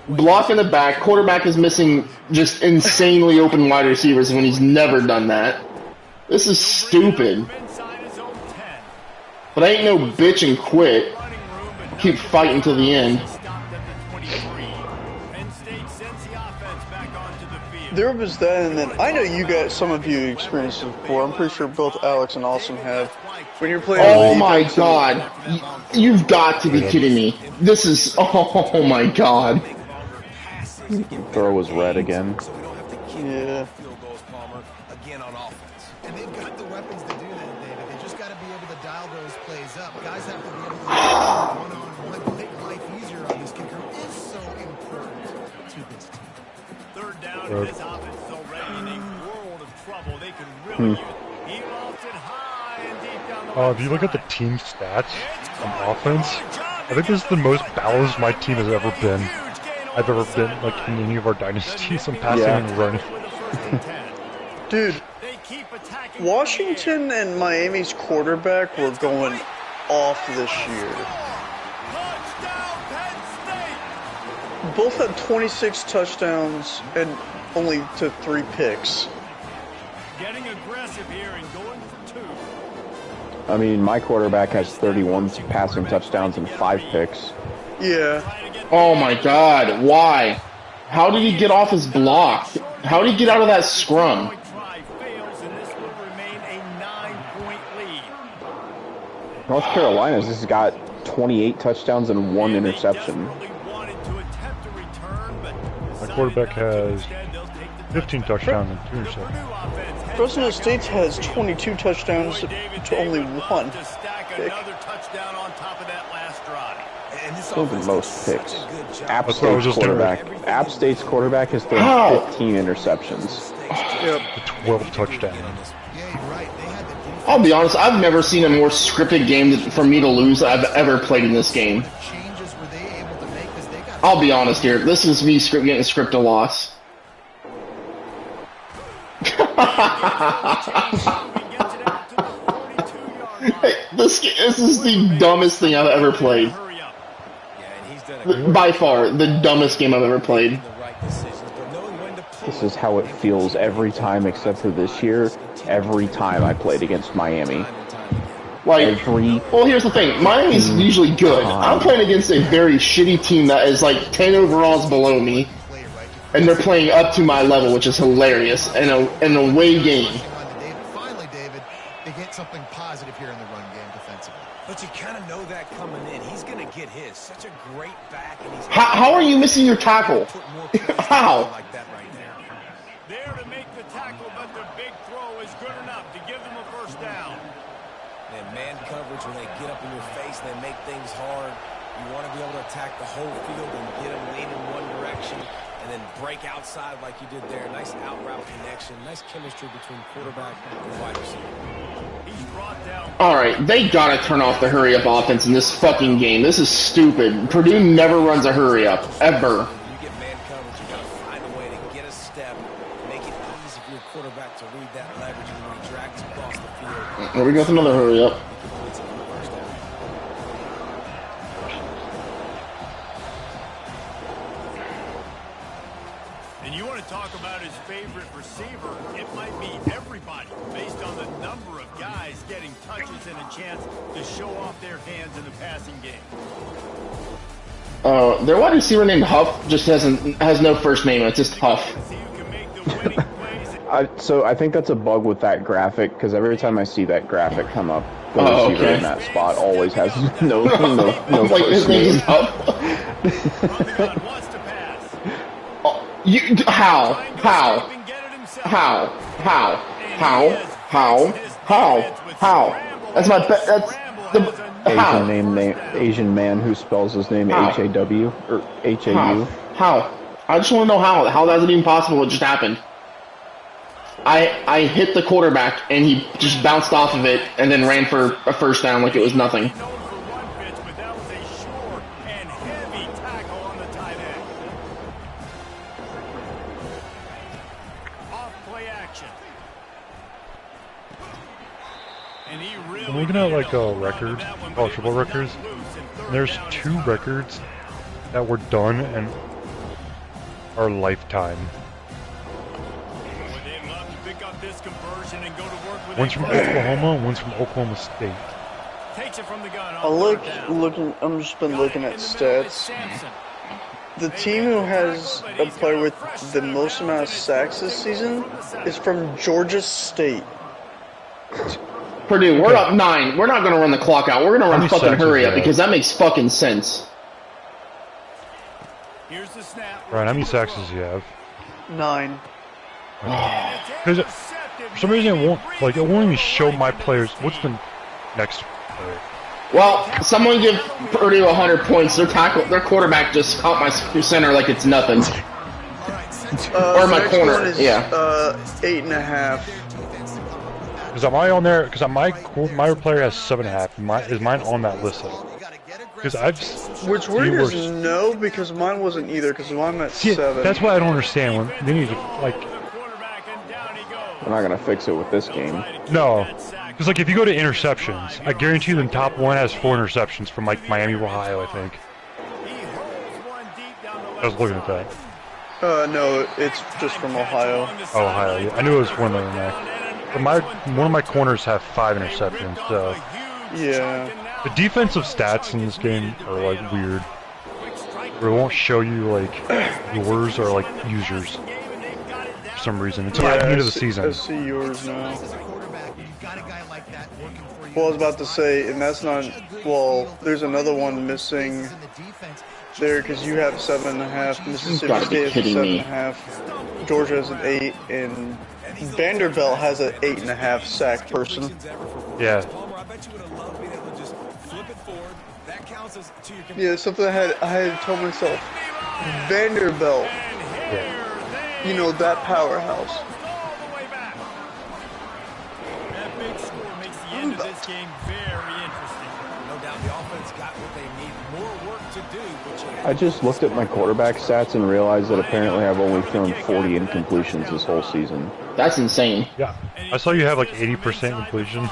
Speaker 1: Block in the back. Quarterback is missing just insanely open wide receivers when he's never done that. This is stupid. But I ain't no bitch and quit. Keep fighting till the end.
Speaker 2: There was that, and then I know you guys, some of you experienced it before. I'm pretty sure both Alex and Austin have. When you're playing.
Speaker 1: Oh my god! You've got to be kidding me! This is. Oh my god!
Speaker 3: Throw was red again.
Speaker 2: Yeah.
Speaker 5: And they've got the weapons to do that, David. They just got to be able to dial those plays up. Guys have to be able to
Speaker 4: Road. If you look at the team stats on offense, I think this is the most balanced my team has ever been. I've ever been like in any of our dynasties. I'm passing and running.
Speaker 2: Dude, Washington and Miami's quarterback were going off this year. Both had 26 touchdowns and only took 3 picks.
Speaker 6: Getting aggressive here and going for 2.
Speaker 3: I mean, my quarterback has 31 passing touchdowns and 5 picks.
Speaker 2: Yeah.
Speaker 1: Oh my God! Why? How did he get off his block? How did he get out of that scrum?
Speaker 3: North Carolina's has got 28 touchdowns and 1 interception.
Speaker 4: My quarterback has 15 touchdowns and 2 interceptions.
Speaker 2: Fresno State has 22 touchdowns to only 1 pick.
Speaker 3: Those are the most picks. App State's quarterback has thrown 15 interceptions.
Speaker 2: Yep.
Speaker 4: 12 touchdowns.
Speaker 1: I'll be honest, I've never seen a more scripted game for me to lose I've ever played in this game. I'll be honest here, this is me getting a scripted loss. Hey, this is the dumbest thing I've ever played. By far, the dumbest game I've ever played.
Speaker 3: This is how it feels every time except for this year. Every time I played against Miami.
Speaker 1: Like, well, here's the thing. Miami's usually good. I'm playing against a very shitty team that is like 10 overalls below me, and they're playing up to my level, which is hilarious. In an away game.
Speaker 5: Finally, David, they get something positive here in the run game defensively.
Speaker 7: But you kind of know that coming in. He's going to get his. Such a great back. And he's
Speaker 1: how are you missing your tackle? How?
Speaker 7: Like that right there.
Speaker 6: There to make the tackle, but the big throw is good enough to give them a first down.
Speaker 7: And man coverage, when they get up in your face, they make things hard. You want to be able to attack the whole field and get them lean in one direction and then break outside like you did there. Nice out route connection. Nice chemistry between quarterback and wide receiver.
Speaker 6: He's brought down.
Speaker 1: Alright, they gotta turn off the hurry-up offense in this fucking game. This is stupid. Purdue never runs a hurry-up, ever.
Speaker 7: When you get man coverage, you got to find a way to get a step, make it easy for your quarterback to read that leverage and when he drags across the field.
Speaker 1: Here we go with another hurry-up.
Speaker 6: And you want to talk about his favorite receiver, it might be everybody based on the number of guys getting touches and a chance to show off their hands in the passing game.
Speaker 1: Their wide receiver named Huff just has no first name, it's just Huff.
Speaker 3: So I think that's a bug with that graphic, because every time I see that graphic come up, the receiver in that spot always has no
Speaker 1: like
Speaker 3: first
Speaker 1: his name
Speaker 3: name.
Speaker 1: is Huff. How? That's my that's the
Speaker 3: Asian man who spells his name H-A-W or H-A-U.
Speaker 1: How? I just want to know how that's even possible. It just happened. I hit the quarterback and he just bounced off of it and then ran for a first down like it was nothing.
Speaker 4: I'm looking at like records, college football records. And there's 2 records that were done in our lifetime. One's from Oklahoma, one's from Oklahoma State.
Speaker 2: I'm just been looking at stats. The team who has a player with the most amount of sacks this season is from Georgia State.
Speaker 1: Purdue, we're up 9. We're not going to run the clock out. We're going to run fucking hurry up because that makes fucking sense.
Speaker 6: Here's the snap.
Speaker 4: Ryan, how many sacks does he have?
Speaker 2: 9.
Speaker 4: Because for some reason it won't even show my players. What's the next player?
Speaker 1: Well, someone give Purdue 100 points. Their quarterback just caught my center like it's nothing. Or my
Speaker 2: next
Speaker 1: corner,
Speaker 2: one is,
Speaker 1: yeah.
Speaker 2: 8.5.
Speaker 4: Because am I on there? Because my player has 7.5. Is mine on that list? Because I've.
Speaker 2: Which weird is no, because mine wasn't either. Because mine at 7.
Speaker 4: That's why I don't understand when they need to like.
Speaker 3: We're not gonna fix it with this game.
Speaker 4: No, because like if you go to interceptions, I guarantee you the top one has 4 interceptions from like Miami, Ohio, I think. I was looking at that.
Speaker 2: No, it's just from Ohio.
Speaker 4: Oh, Ohio. Yeah. I knew it was one of them. But one of my corners have 5 interceptions. So
Speaker 2: yeah.
Speaker 4: the defensive stats in this game are like weird. It won't show you like yours or like users for some reason until the end of the season.
Speaker 2: I see yours now. Well, I was about to say, and that's not. Well, there's another one missing there because you have 7.5. Mississippi State has 7.5. Georgia has an 8, and Vanderbilt has an 8.5 sack person.
Speaker 4: Yeah.
Speaker 2: Yeah, something I had told myself. Vanderbilt.
Speaker 4: Yeah.
Speaker 2: You know, that powerhouse.
Speaker 6: That big score makes the end of this game very interesting.
Speaker 7: No doubt the offense got what they need. More work to do.
Speaker 3: I just looked at my quarterback stats and realized that apparently I've only thrown 40 incompletions this whole season.
Speaker 1: That's insane.
Speaker 4: Yeah. I saw you have like 80% completion.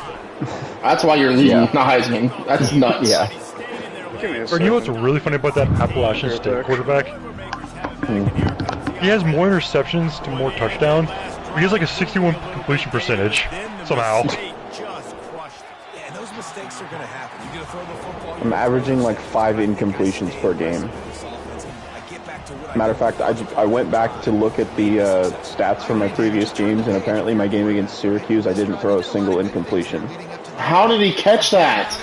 Speaker 1: That's why you're leading the Heisman. That's nuts.
Speaker 3: Yeah.
Speaker 4: Or you know what's really funny about that Appalachian State quarterback? He has more interceptions to more touchdowns, but he has like a 61 completion percentage somehow.
Speaker 3: I'm averaging like 5 incompletions per game. Matter of fact, I went back to look at the stats from my previous games, and apparently my game against Syracuse, I didn't throw a single incompletion.
Speaker 1: How did he catch that?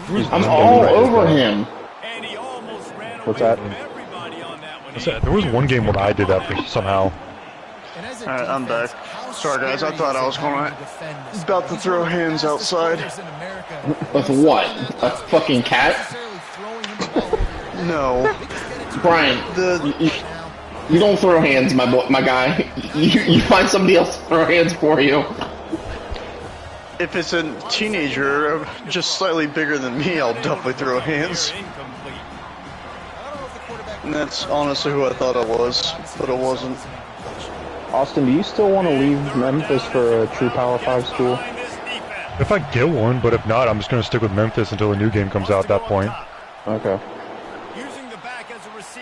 Speaker 1: I'm all over him.
Speaker 3: What's that?
Speaker 4: There was one game where I did that somehow.
Speaker 2: Alright, I'm back. Sorry guys, I thought I was about to throw hands outside.
Speaker 1: With what? A fucking cat?
Speaker 2: No.
Speaker 1: Brian, you don't throw hands, my guy. You find somebody else to throw hands for you.
Speaker 2: If it's a teenager just slightly bigger than me, I'll definitely throw hands. And that's honestly who I thought it was, but it wasn't.
Speaker 3: Austin, do you still want to leave Memphis for a true Power 5 school?
Speaker 4: If I get one, but if not, I'm just going to stick with Memphis until a new game comes out at that point.
Speaker 3: Okay.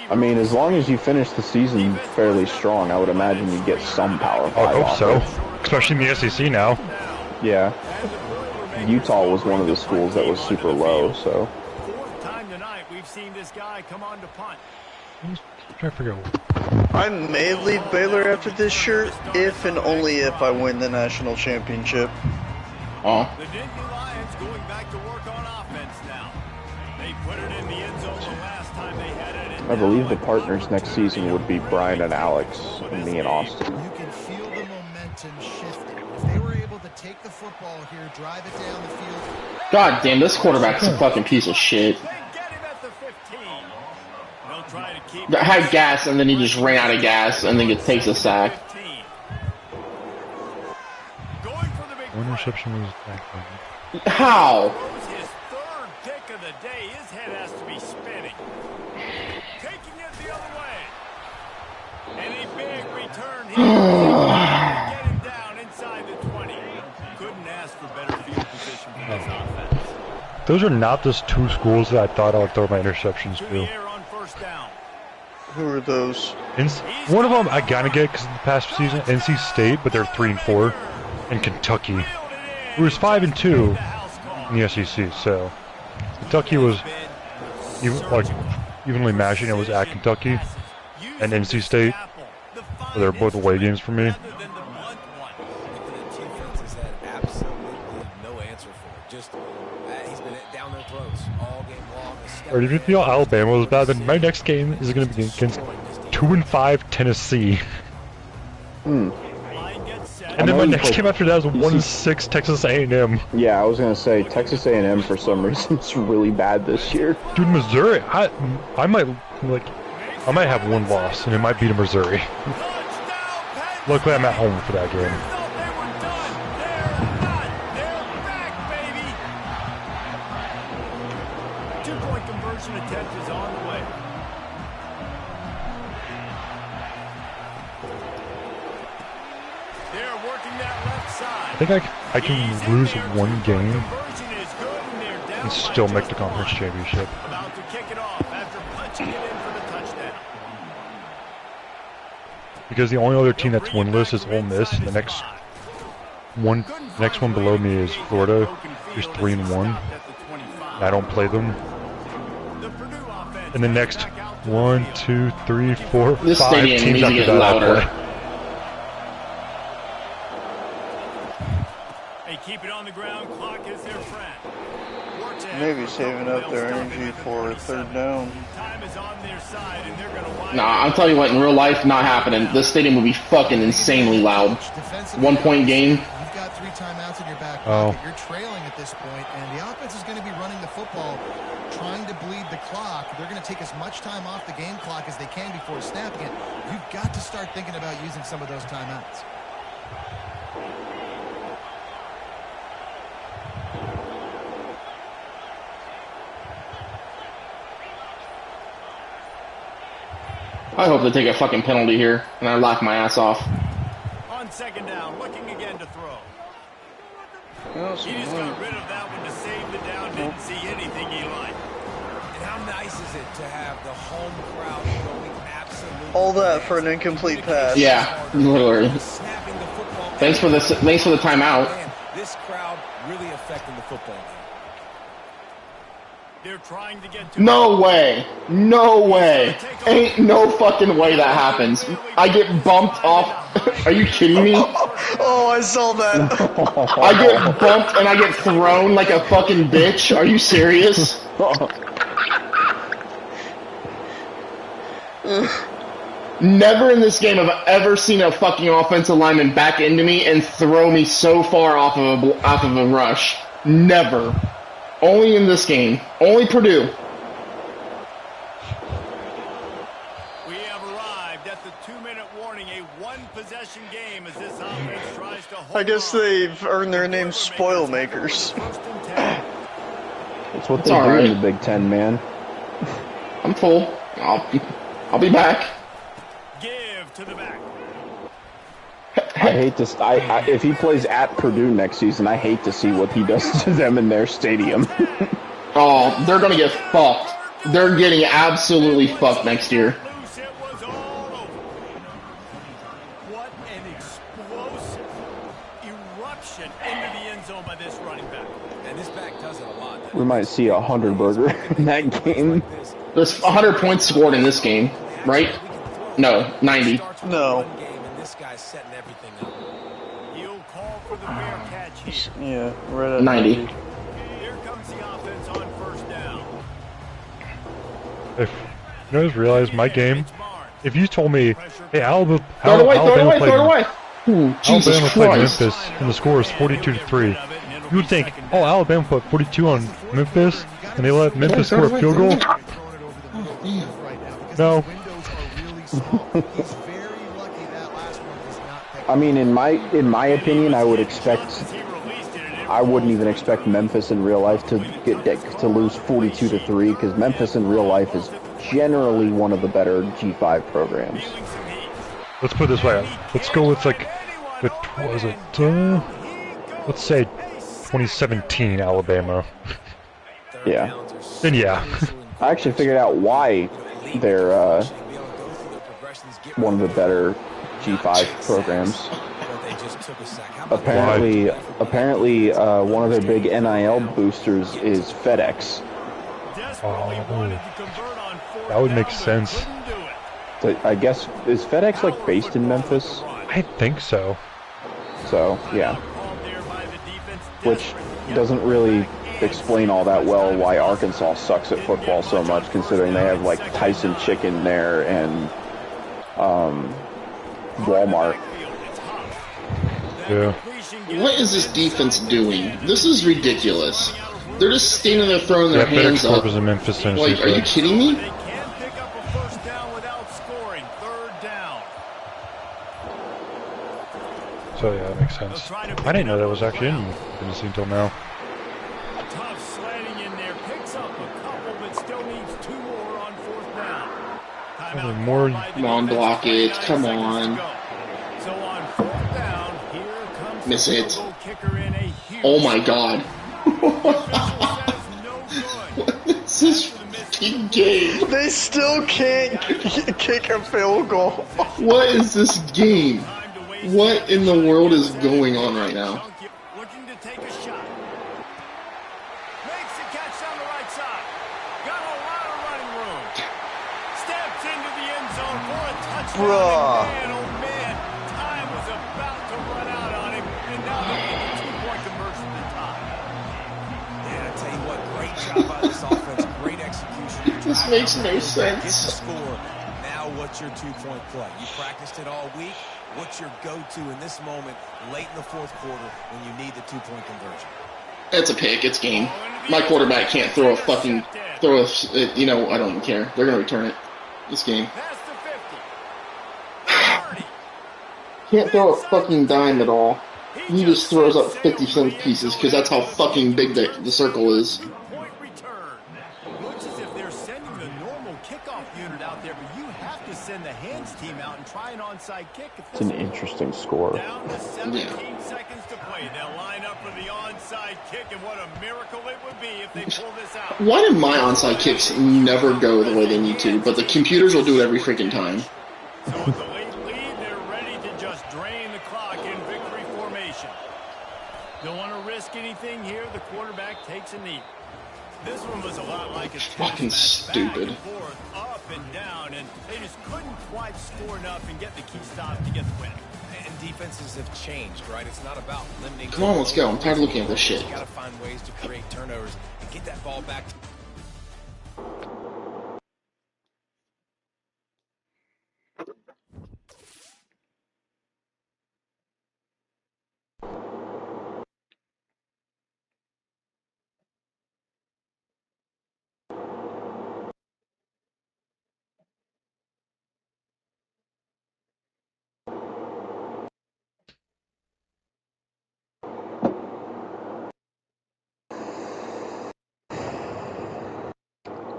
Speaker 3: I mean, as long as you finish the season fairly strong, I would imagine you'd get some Power 5.
Speaker 4: I hope so. Especially in the SEC now.
Speaker 3: Yeah. Utah was one of the schools that was super low, so.
Speaker 6: Fourth time tonight we've seen this guy come on to punt.
Speaker 4: I'm trying to figure out.
Speaker 2: I may leave Baylor after this year if and only if I win the national championship.
Speaker 1: Oh.
Speaker 6: The Nittany Lions going back to work on offense now. They put it in the end zone the last time they had it.
Speaker 3: I believe the partners next season would be Brian and Alex, and me and Austin.
Speaker 5: You can feel the momentum shifting. If they were able to take the football here, drive it down the field.
Speaker 1: God damn, this quarterback's a fucking piece of shit. That had gas and then he just ran out of gas and then it takes a sack.
Speaker 4: One interception was back there.
Speaker 1: How?
Speaker 6: His third pick of the day. His head has to be spinning. Taking it the other way. And a big return here. Get him down inside the 20. Couldn't ask for better field position for this offense.
Speaker 4: Those are not the 2 schools that I thought I would throw my interceptions to.
Speaker 2: Who are those?
Speaker 4: One of them I gotta get because of the past season, NC State, but they're 3-4, and Kentucky, who was 5-2 in the SEC. So Kentucky was evenly matching. It was at Kentucky and NC State. So they're both away games for me. Or if you feel Alabama was bad, then my next game is going to be against 2-5 Tennessee. And then my next game after that is 1-6 Texas A&M.
Speaker 3: Yeah, I was going to say Texas A&M for some reason is really bad this year.
Speaker 4: Dude, Missouri, I might have one loss, and it might be to Missouri. Luckily, I'm at home for that game.
Speaker 6: Thought they were done. They're not. They're back, baby. 2-point conversion attempt is on the way. They're working that left side.
Speaker 4: I think I can lose one game and still make the conference championship.
Speaker 6: About to kick it off after punching it in for the touchdown.
Speaker 4: Because the only other team that's winless is Ole Miss. The next one below me is Florida, who's 3-1. I don't play them. And the next 1, 2, 3, 4, 5 teams after that I play.
Speaker 6: They keep it on the ground. Clock is their friend.
Speaker 2: Maybe saving up their energy for a third down.
Speaker 6: Time is on their side, and they're going to wind
Speaker 1: Nah, I'll tell you what, in real life, not happening. This stadium would be fucking insanely loud. 1 point game.
Speaker 5: You've got 3 timeouts in your back pocket. You're trailing at this point, and the offense is going to be running the football, trying to bleed the clock. They're going to take as much time off the game clock as they can before snapping it. You've got to start thinking about using some of those timeouts.
Speaker 1: I hope they take a fucking penalty here, and I laugh my ass off.
Speaker 6: on second down, looking again to throw.
Speaker 2: Yes,
Speaker 6: He just got rid of that one to save the down. Didn't see anything he liked.
Speaker 7: And how nice is it to have the home crowd going absolutely
Speaker 2: all that for an incomplete pass.
Speaker 1: Yeah, literally.
Speaker 7: snapping the football.
Speaker 1: Thanks for the timeout.
Speaker 7: Man, this crowd really affecting the football game.
Speaker 6: They're trying to get to
Speaker 1: No way. No way. Ain't no fucking way that happens. I get bumped off. Are you kidding me?
Speaker 2: Oh, I saw that.
Speaker 1: I get bumped and I get thrown like a fucking bitch. Are you serious? Never in this game have I ever seen a fucking offensive lineman back into me and throw me so far off of a rush. Never. Only in this game. Only Purdue.
Speaker 6: We have arrived at the 2-minute warning, a one-possession game as this offense tries to hold
Speaker 2: I guess
Speaker 6: on.
Speaker 2: they've earned their name Spoilmakers.
Speaker 6: First and 10.
Speaker 3: That's what
Speaker 1: It's
Speaker 3: they do
Speaker 1: alright.
Speaker 3: in the Big Ten, man.
Speaker 1: I'm full. I'll be back.
Speaker 6: Give to the back.
Speaker 3: I hate to. If he plays at Purdue next season, I hate to see what he does to them in their stadium.
Speaker 1: Oh, they're gonna get fucked. They're getting absolutely fucked next year.
Speaker 6: Loose, it was all over. What an explosive eruption into the end zone by this running back.
Speaker 7: And this back does it a lot.
Speaker 3: We might see a 100-burger in that game.
Speaker 1: There's 100 points scored in this game, right? No, 90.
Speaker 2: No.
Speaker 7: And this guy's setting everything up.
Speaker 6: He'll call for the fair catch here.
Speaker 2: Yeah, right at
Speaker 1: 90.
Speaker 6: Here comes the offense on first down.
Speaker 4: If you guys realize my game, if you told me, hey, Alabama
Speaker 1: Throw it away, throw it away,
Speaker 4: played,
Speaker 1: throw it away. Ooh, Jesus
Speaker 4: Alabama played
Speaker 1: Christ.
Speaker 4: Memphis and the score is 42-3. You would think, oh, Alabama put 42 on Memphis and they let Memphis score a field goal? No.
Speaker 3: I mean, in my opinion, I wouldn't even expect Memphis in real life to lose 42-3 because Memphis in real life is generally one of the better G5 programs.
Speaker 4: Let's put it this way. Let's go with let's say 2017 Alabama.
Speaker 3: Yeah.
Speaker 4: Then yeah.
Speaker 3: I actually figured out why they're one of the better G5 programs. Apparently, one of their big NIL boosters is FedEx.
Speaker 4: That would make sense.
Speaker 3: So I guess, is FedEx like based in Memphis?
Speaker 4: I think so.
Speaker 3: So, yeah. Which doesn't really explain all that well why Arkansas sucks at football so much, considering they have like Tyson Chicken there and Walmart.
Speaker 4: Yeah.
Speaker 1: What is this defense doing? This is ridiculous. They're just standing there throwing their hands
Speaker 4: FedEx Corp
Speaker 1: up.
Speaker 4: is in Memphis, Tennessee.
Speaker 1: Like, are you kidding me?
Speaker 6: They can pick up a first down without scoring. Third down.
Speaker 4: So yeah, that makes sense. I didn't know that was actually in Dynasty until now.
Speaker 6: Tough sledding in there, picks up a couple, but still needs 2 more on 4th down.
Speaker 4: Probably more.
Speaker 1: Come on, block it. Come on.
Speaker 6: So on 4th down, here comes
Speaker 1: Miss
Speaker 6: the
Speaker 1: it.
Speaker 6: field goal kicker in a huge.
Speaker 1: Oh my god.
Speaker 6: What
Speaker 1: What is this fucking game?
Speaker 2: They still can't kick a field goal.
Speaker 1: What is this game? What in the world is going on right now?
Speaker 6: Looking to take a shot. Makes the catch on the right side. Got a lot of running room. Steps into the end zone for a touchdown.
Speaker 2: Bruh.
Speaker 6: Man, oh man, time was about to run out on him, and now they get the 2-point conversion to tie.
Speaker 7: Yeah, I tell you what, great job by this offense, great execution.
Speaker 1: This makes no
Speaker 7: Get the
Speaker 1: sense.
Speaker 7: score. Now what's your 2-point play? You practiced it all week. What's your go-to in this moment, late in the 4th quarter, when you need the 2-point conversion?
Speaker 1: It's a pick. It's game. My quarterback can't throw a fucking you know, I don't care. They're gonna return it. This game.
Speaker 6: Past the 50.
Speaker 1: Can't throw a fucking dime at all. He just throws up 50-cent pieces because that's how fucking big the circle is.
Speaker 6: 2-point return. Looks as if they're sending the normal kickoff unit out there, but you have to send the hands team out and try an onside kick.
Speaker 3: It's an interesting score.
Speaker 6: Down to 17 seconds to play. They'll line up for the onside kick, and what a miracle it would be if they pull this out.
Speaker 1: Why do my onside kicks never go the way they need to, but the computers will do it every freaking time?
Speaker 6: So with the late lead, they're ready to just drain the clock in victory formation. Don't want to risk anything here. The quarterback takes a knee. This one was a lot like a
Speaker 1: Fucking
Speaker 6: tennis match,
Speaker 1: stupid.
Speaker 6: back and forth, up and down, and they just couldn't quite score enough and get the key stop to get the win.
Speaker 7: And defenses have changed, right? It's not about limiting.
Speaker 1: Come on, let's go. I'm tired of looking at this shit.
Speaker 7: You got to find ways to create turnovers and get that ball back.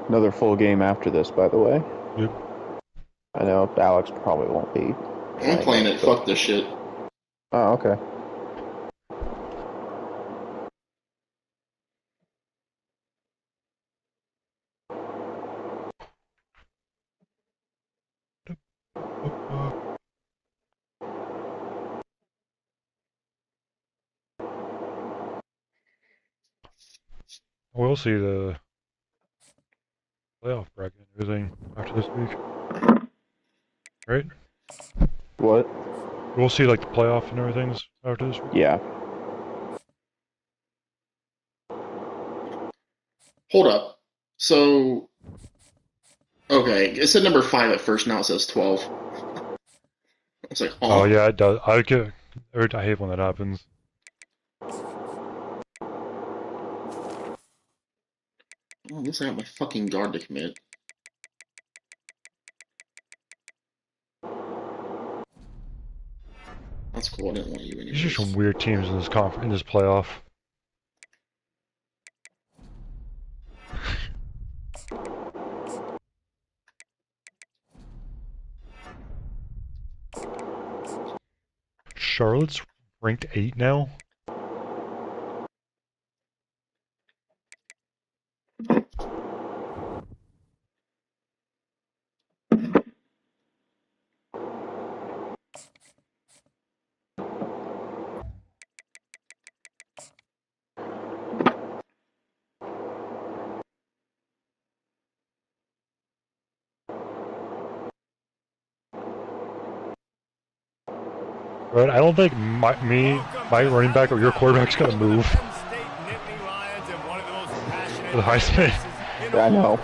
Speaker 3: Another full game after this, by the way.
Speaker 4: Yep.
Speaker 3: I know Alex probably won't be.
Speaker 1: I'm playing it. Fuck this shit.
Speaker 3: Oh, okay.
Speaker 4: We'll see the playoff bracket and everything after this week. Right?
Speaker 3: What?
Speaker 4: We'll see like the playoff and everything after this week.
Speaker 3: Yeah.
Speaker 1: Hold up. So, okay, it said number 5 at first. Now it says 12. It's like,
Speaker 4: Oh yeah, it does. I hate when that happens.
Speaker 1: Oh, at least I got my fucking guard to commit. That's cool. I didn't want you anyways.
Speaker 4: These are some weird teams in this in this playoff. Charlotte's ranked 8 now. But I don't think my running back or your quarterback's gonna move for the Heisman.
Speaker 3: I know.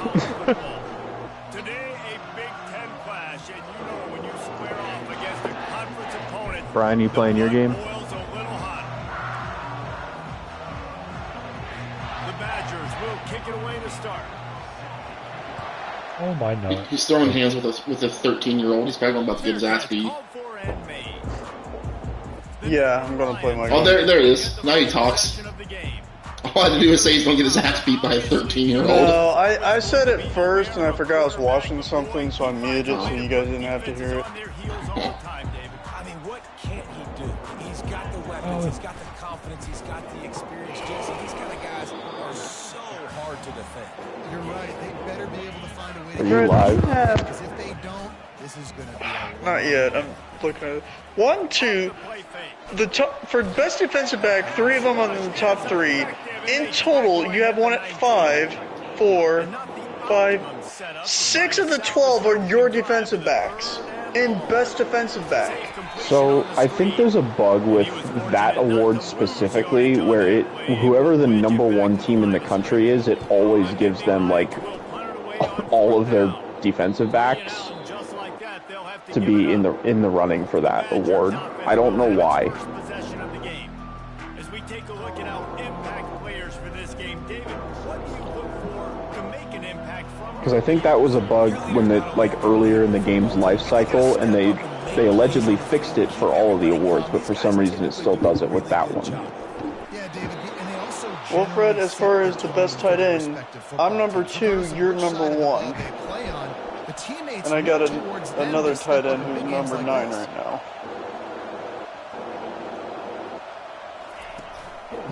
Speaker 6: Today, a Big Ten clash, and you know when you square off against a conference opponent,
Speaker 3: Brian, you playing your game?
Speaker 6: the Badgers will kick it away to start.
Speaker 4: Oh my god.
Speaker 1: He's throwing hands with a 13-year-old. He's probably about to get his ass beat.
Speaker 6: Called for and made.
Speaker 2: Yeah, I'm gonna play my
Speaker 1: Oh,
Speaker 2: game.
Speaker 1: there it is. Now he talks. All I had to do was say he's gonna get his ass beat by a 13-year-old.
Speaker 2: No, I said it first and I forgot I was watching something, so I muted it so you guys didn't have to hear it.
Speaker 7: I mean, what can't he do? He's got the weapons, he's got the confidence, he's got the experience. Jason, these kind of guys are so hard to defend.
Speaker 5: You're right. They better be able to find a way to
Speaker 3: Are you live?
Speaker 5: because if they don't, this is going to be a
Speaker 2: Not yet. I'm looking at it. 1, 2. The top for best defensive back. 3 of them on the top 3. In total, you have one at 5, 4, 5, 6 of the 12 are your defensive backs. In best defensive back.
Speaker 3: So I think there's a bug with that award specifically, where whoever the #1 team in the country is, it always gives them like all of their defensive backs to be in the running for that award. I don't know why.
Speaker 6: As we take a look at our impact players for this game, David, what do you look for to make an impact from?
Speaker 3: Because I think that was a bug when earlier in the game's life cycle, and they allegedly fixed it for all of the awards, but for some reason it still does it with that one.
Speaker 2: Well, Fred, as far as the best tight end, I'm number 2, you're number 1. And I got another tight end who's number 9 right now.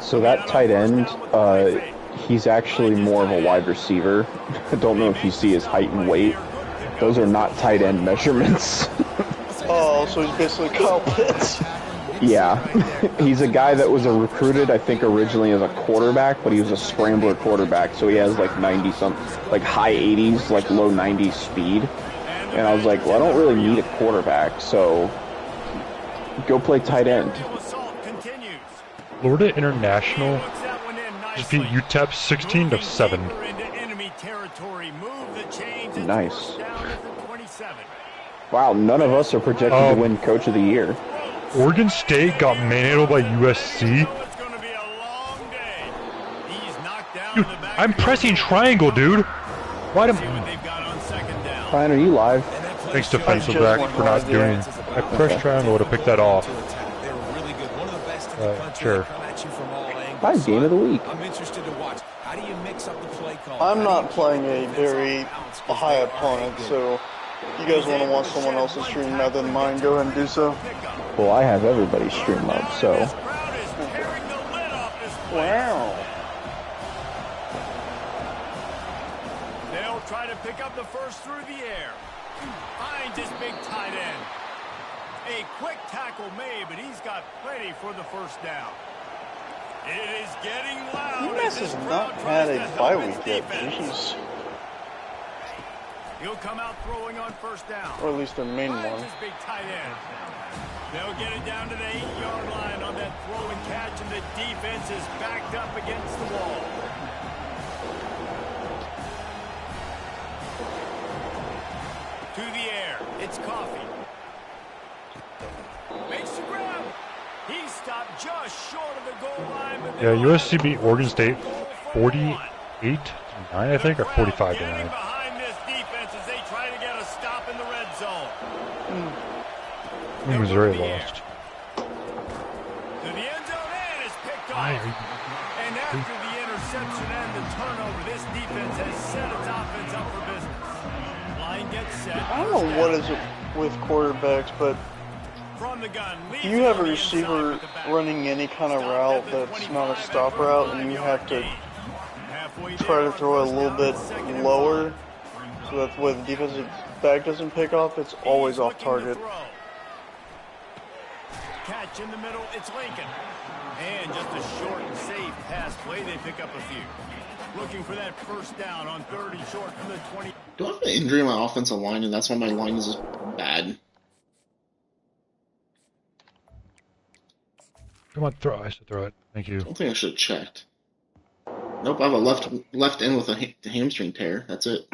Speaker 3: So that tight end, he's actually more of a wide receiver. I don't know if you see his height and weight. Those are not tight end measurements.
Speaker 2: Oh, so he's basically Kyle Pitts.
Speaker 3: Yeah. He's a guy that was recruited, I think, originally as a quarterback, but he was a scrambler quarterback, so he has like 90-something, like high 80s, like low 90s speed. And I was like, well, I don't really need a quarterback, so go play tight end.
Speaker 4: Florida International just beat UTEP 16-7.
Speaker 3: Nice. Wow, none of us are projected to win Coach of the Year.
Speaker 4: Oregon State got manhandled by USC. Dude, I'm pressing triangle, dude. Why do
Speaker 3: Ryan, are you live?
Speaker 4: Thanks defensive back for not doing. I pressed triangle to pick that off. Sure.
Speaker 3: My game of the week.
Speaker 7: I'm interested to watch. How do you mix up the play call?
Speaker 2: I'm not playing a very high opponent, so if you guys want to watch someone else's stream rather than mine, go ahead and do so.
Speaker 3: Well, I have everybody's stream up, so.
Speaker 2: Wow.
Speaker 6: They'll try to pick up the first through the air. Finds his big tight end. A quick tackle made, but he's got plenty for the first down. It is getting loud.
Speaker 2: UMass has not had a bye week yet. Jeez.
Speaker 6: He'll come out throwing on first down.
Speaker 2: Or at least their main one.
Speaker 6: His big tight end. They'll get it down to the 8-yard line on that throw and catch, and the defense is backed up against the wall. To the air. It's Coffee. Makes the grab. He stopped just short of the goal line. But
Speaker 4: Yeah, USC beat Oregon State 48-9, I think, or 45-9.
Speaker 6: Behind this defense as they try to get a stop in the red zone.
Speaker 4: Missouri lost.
Speaker 6: To the end zone and is picked off. And after the interception and the turnover, this defense has set its offense up for business. Line gets set.
Speaker 2: I don't know what is it with quarterbacks, but
Speaker 6: From the gun,
Speaker 2: if you have a receiver running any kind of route that's not a stop route and you have to try to throw it a little bit lower so that way the defensive back doesn't pick off, it's always off target.
Speaker 6: Catch in the middle, it's Lincoln. And just a short and safe pass play, they pick up a few. Looking for that first down on 30 short from the 20.
Speaker 1: Do I have an injury in my offensive line, and that's why my line is bad?
Speaker 4: Come on, throw. I should throw it. Thank you.
Speaker 1: I don't think I should have checked. Nope, I have a left end with a hamstring tear. That's it.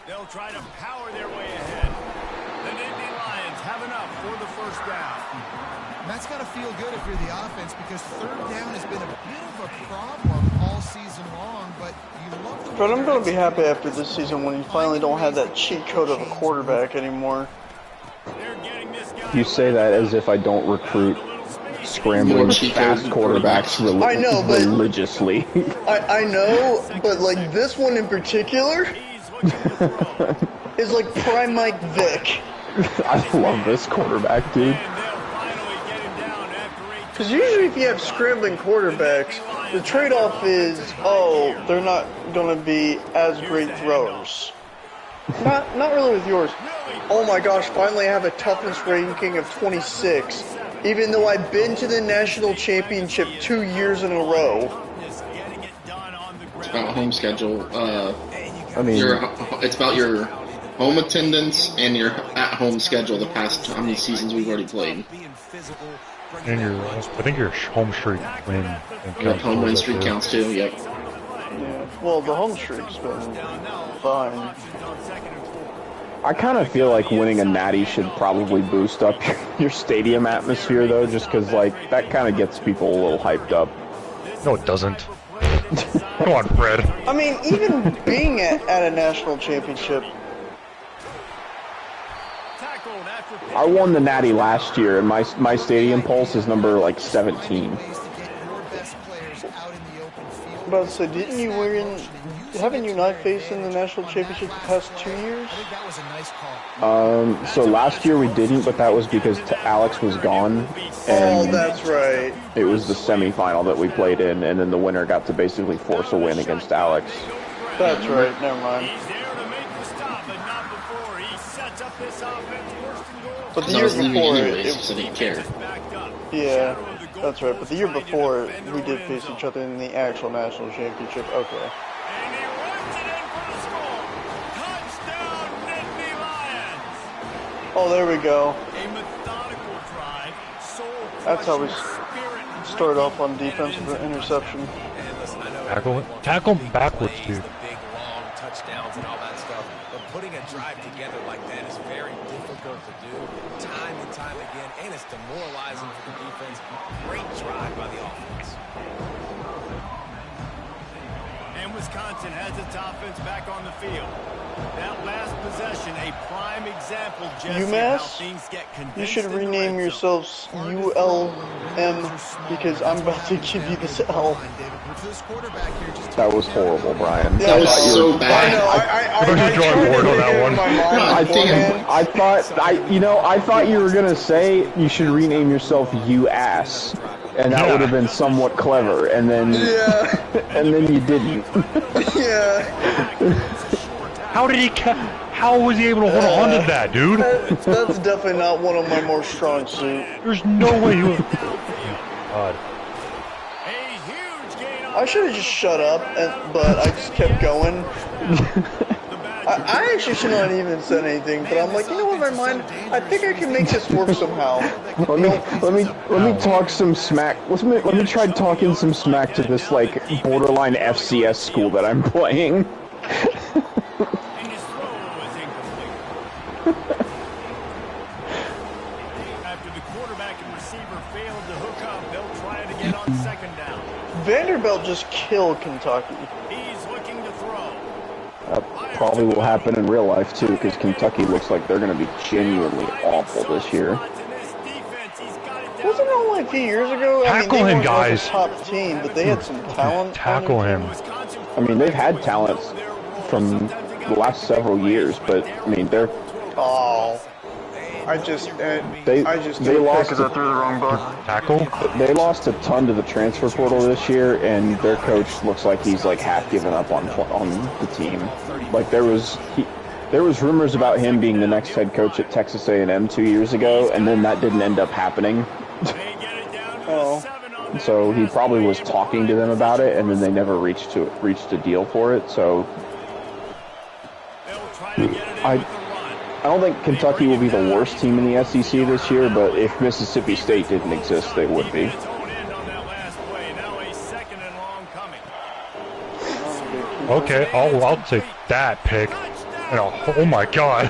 Speaker 6: They'll try to power their way ahead. The Nittany Lions have have enough for the first down.
Speaker 5: And that's got to feel good if you're the offense, because third down has been a bit of a problem all season long, but you love the...
Speaker 2: But I'm going to be happy after this season when you finally don't have that cheat code of a quarterback anymore.
Speaker 3: You say that as if I don't recruit scrambling fast quarterbacks religiously.
Speaker 2: I know, but like this one in particular is like prime Mike Vick.
Speaker 3: I love this quarterback, dude.
Speaker 2: Because usually if you have scrambling quarterbacks, the trade-off is, oh, they're not going to be as great throwers. Not really with yours. Oh my gosh, finally I have a toughness ranking of 26, even though I've been to the national championship 2 years in a row.
Speaker 1: It's about home schedule.
Speaker 3: I mean,
Speaker 1: it's about your home attendance and your at-home schedule the past how many seasons we've already played.
Speaker 4: And your, I think your home streak win.
Speaker 1: Your home win streak counts too, yep.
Speaker 2: Yeah, well, the home streak's been fine.
Speaker 3: I kind of feel like winning a natty should probably boost up your stadium atmosphere, though, just because, like, that kind of gets people a little hyped up.
Speaker 4: No, it doesn't. Come on, Fred.
Speaker 2: I mean, even being at a national championship.
Speaker 3: I won the natty last year, and my stadium pulse is number, like, 17.
Speaker 2: But so didn't you win? Haven't you not faced in the national championship the past 2 years?
Speaker 3: So last year we didn't, but that was because Alex was gone. And
Speaker 2: oh, that's right.
Speaker 3: It was the semifinal that we played in, and then the winner got to basically force a win against Alex.
Speaker 2: That's right. Never mind. But the year before,
Speaker 1: so they didn't care.
Speaker 2: Yeah. That's right, but the year before, we did face each other in the actual national championship. Okay. Oh, there we go. That's how we start off on defense with an interception.
Speaker 4: Tackle him backwards, dude.
Speaker 7: Touchdowns and all that stuff, but putting a drive together like that is very difficult to do time and time again, and it's demoralizing for the defense. Great drive by the offense.
Speaker 6: And Wisconsin has its offense back on the field. That last possession, a prime example, Jesse,
Speaker 2: UMass,
Speaker 6: how things get
Speaker 2: you should rename yourselves ULM because I'm about to give you this L.
Speaker 3: That was horrible, Brian.
Speaker 1: That was so bad.
Speaker 2: I
Speaker 4: drawing board on that one.
Speaker 3: I thought you were gonna say you should rename yourself You Ass, and that would have been somewhat clever. And then, and then you didn't.
Speaker 2: Yeah.
Speaker 4: How was he able to hold on to that, dude?
Speaker 2: That's definitely not one of my more strong suit.
Speaker 4: There's no way you would. God.
Speaker 2: I should have just shut up, but I just kept going. I actually should not even said anything, but I'm like, you know what, my mind, I think I can make this work somehow.
Speaker 3: Let me talk some smack. Let me try talking some smack to this like borderline FCS school that I'm playing.
Speaker 6: After the quarterback and receiver failed to hook up, they'll try it again on second down.
Speaker 2: Vanderbilt just killed Kentucky.
Speaker 6: He's looking to throw.
Speaker 3: That probably will happen in real life too, because Kentucky looks like they're going to be genuinely awful this year.
Speaker 2: Wasn't it only a few years ago?
Speaker 4: Tackle him, guys.
Speaker 2: They weren't like a top team, but they had some talent.
Speaker 4: Tackle him.
Speaker 3: I mean, they've had talent from the last several years, but I mean, they're.
Speaker 2: Oh. I just
Speaker 3: they lost
Speaker 2: because I threw the wrong button.
Speaker 4: Tackle?
Speaker 3: They lost a ton to the transfer portal this year, and their coach looks like he's like half given up on the team. Like there was rumors about him being the next head coach at Texas A&M 2 years ago, and then that didn't end up happening.
Speaker 2: Oh.
Speaker 3: So he probably was talking to them about it, and then they never reached a deal for it. So I don't think Kentucky will be the worst team in the SEC this year, but if Mississippi State didn't exist, they would be.
Speaker 4: Okay, I'll take that pick. Oh my God.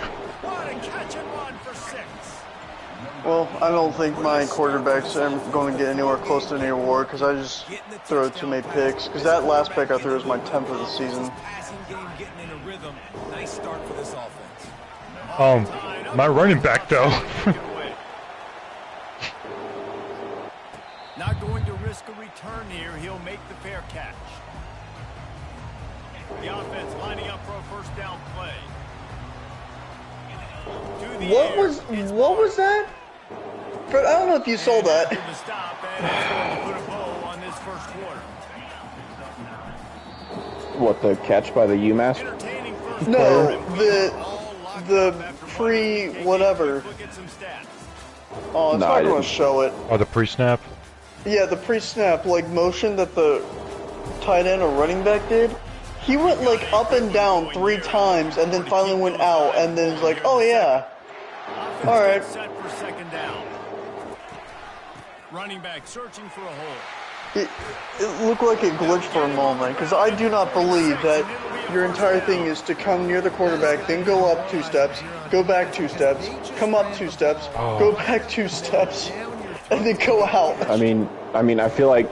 Speaker 2: I don't think my quarterbacks are going to get anywhere close to any award because I just throw too many picks. Because that last pick I threw was my 10th of the season.
Speaker 7: Nice start for this offense.
Speaker 4: My running back though.
Speaker 6: Not going to risk a return here. He'll make the fair catch. The offense lining up for a first down play.
Speaker 2: What was that? Fred, I don't know if you saw that.
Speaker 3: What, the catch by the UMass?
Speaker 2: No, the pre-whatever. Oh, it's not going to show it.
Speaker 4: Oh, the pre-snap?
Speaker 2: Yeah, the pre-snap, like, motion that the tight end or running back did. He went, like, up and down 3 times and then finally went out and then was like, oh, yeah. All right.
Speaker 6: Set for second down. Running back searching for a hole.
Speaker 2: It looked like it glitched for a moment, because I do not believe that your entire thing is to come near the quarterback, then go up 2 steps, go back 2 steps, come up 2 steps, go back 2 steps, and then go out.
Speaker 3: I mean, I feel like